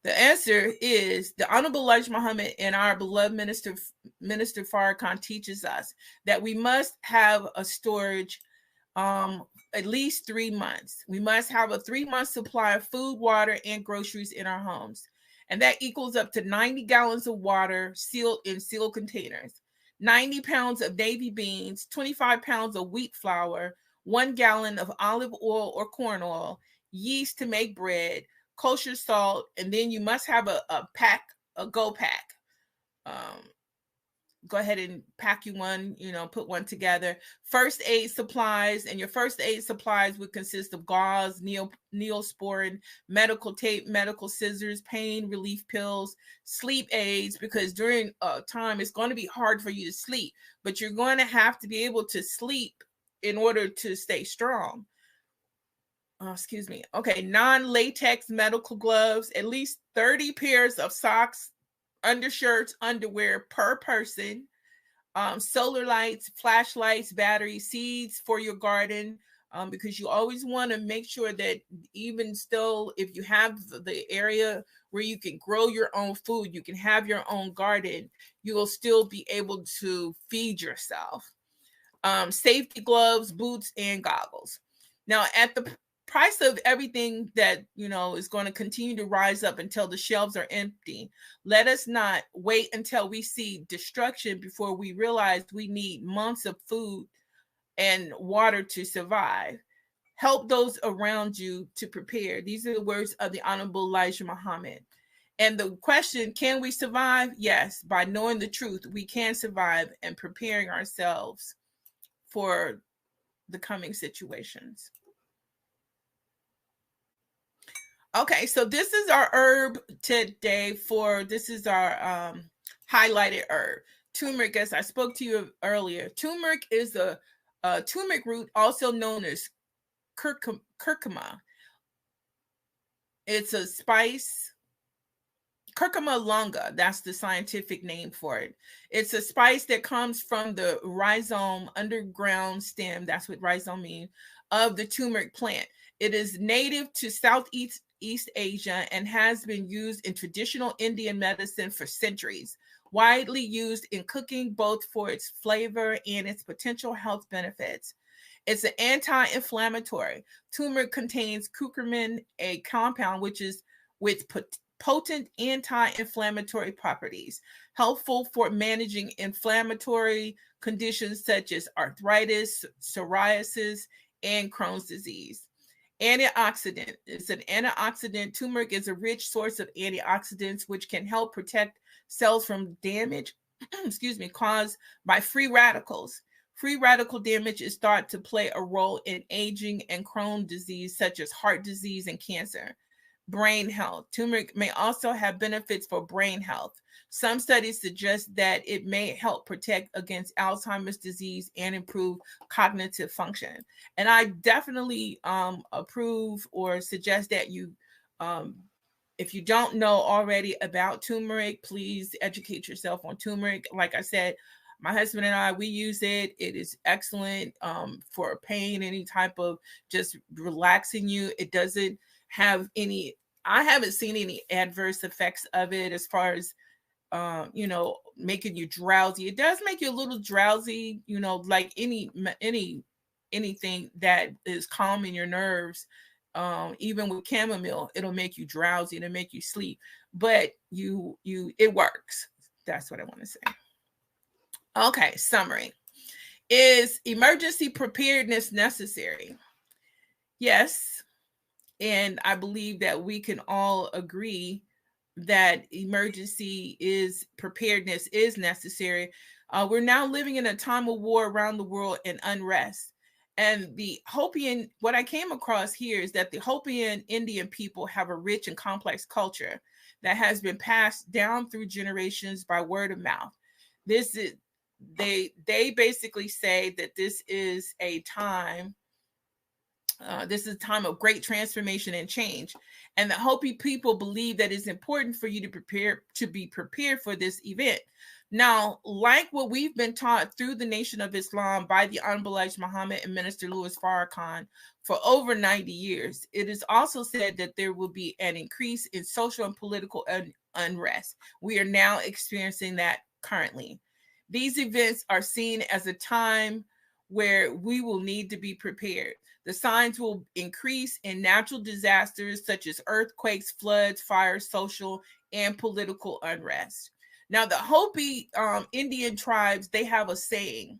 The answer is the Honorable Elijah Muhammad and our beloved Minister Farrakhan teaches us that we must have a storage at least 3 months. We must have a 3-month supply of food, water, and groceries in our homes. And that equals up to 90 gallons of water sealed in sealed containers, 90 pounds of navy beans, 25 pounds of wheat flour, 1 gallon of olive oil or corn oil, yeast to make bread, kosher salt, and then you must have a go pack. Go ahead and pack you one, put one together. First aid supplies, and your first aid supplies would consist of gauze, neosporin, medical tape, medical scissors, pain relief pills, sleep aids, because during time it's going to be hard for you to sleep, but you're going to have to be able to sleep in order to stay strong. Okay, non-latex medical gloves, at least 30 pairs of socks, undershirts, underwear per person, solar lights, flashlights, batteries, seeds for your garden, because you always want to make sure that even still, if you have the area where you can grow your own food, you can have your own garden, you will still be able to feed yourself. Safety gloves, boots, and goggles. Now, at the price of everything that is going to continue to rise up until the shelves are empty, let us not wait until we see destruction before we realize we need months of food and water to survive. Help those around you to prepare. These are the words of the Honorable Elijah Muhammad. And the question, can we survive? Yes, by knowing the truth, we can survive and preparing ourselves for the coming situations. Okay, so this is our herb today this is our highlighted herb. Turmeric, as I spoke to you earlier. Turmeric is a turmeric root, also known as curcuma. It's a spice. Curcuma longa, that's the scientific name for it. It's a spice that comes from the rhizome, underground stem, that's what rhizome means, of the turmeric plant. It is native to Southeast Asia and has been used in traditional Indian medicine for centuries. Widely used in cooking, both for its flavor and its potential health benefits. It's an anti-inflammatory. Turmeric contains curcumin, a compound which is with potent anti-inflammatory properties, helpful for managing inflammatory conditions such as arthritis, psoriasis, and Crohn's disease. Antioxidant. It's an antioxidant. Turmeric is a rich source of antioxidants which can help protect cells from damage caused by free radicals. Free radical damage is thought to play a role in aging and Crohn's disease, such as heart disease and cancer. Brain health. Turmeric may also have benefits for brain health. Some studies suggest that it may help protect against Alzheimer's disease and improve cognitive function. And I definitely approve or suggest that you, if you don't know already about turmeric, please educate yourself on turmeric. Like I said, my husband and I, we use it. It is excellent for pain, any type of just relaxing you. It doesn't have any, I haven't seen any adverse effects of it as far as, making you drowsy. It does make you a little drowsy, like anything that is calming your nerves. Even with chamomile, it'll make you drowsy, it'll make you sleep, but it works. That's what I want to say. Okay, summary. Is emergency preparedness necessary? Yes. And I believe that we can all agree that preparedness is necessary. We're now living in a time of war around the world and unrest. And what I came across here is that the Hopi and Indian people have a rich and complex culture that has been passed down through generations by word of mouth. They basically say that this is a time of great transformation and change. And the Hopi people believe that it's important for you to be prepared for this event. Now, like what we've been taught through the Nation of Islam by the Honorable Elijah Muhammad and Minister Louis Farrakhan for over 90 years, it is also said that there will be an increase in social and political unrest. We are now experiencing that currently. These events are seen as a time where we will need to be prepared. The signs will increase in natural disasters such as earthquakes, floods, fires, social and political unrest. Now, the Hopi Indian tribes, they have a saying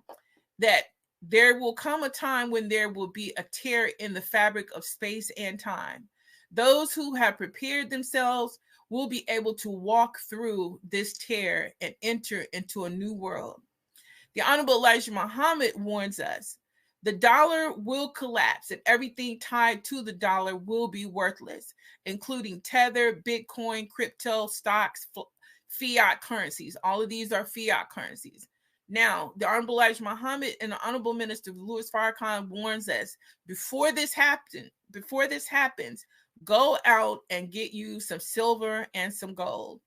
that there will come a time when there will be a tear in the fabric of space and time. Those who have prepared themselves will be able to walk through this tear and enter into a new world. The Honorable Elijah Muhammad warns us, the dollar will collapse and everything tied to the dollar will be worthless, including tether, Bitcoin, crypto, stocks, fiat currencies. All of these are fiat currencies. Now, the Honorable Elijah Muhammad and the Honorable Minister Louis Farrakhan warns us, before this happens, go out and get you some silver and some gold.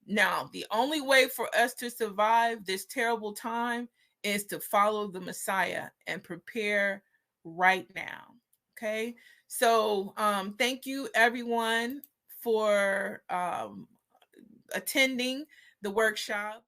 Now, the only way for us to survive this terrible time is to follow the Messiah and prepare right now. Okay. So thank you everyone for attending the workshop.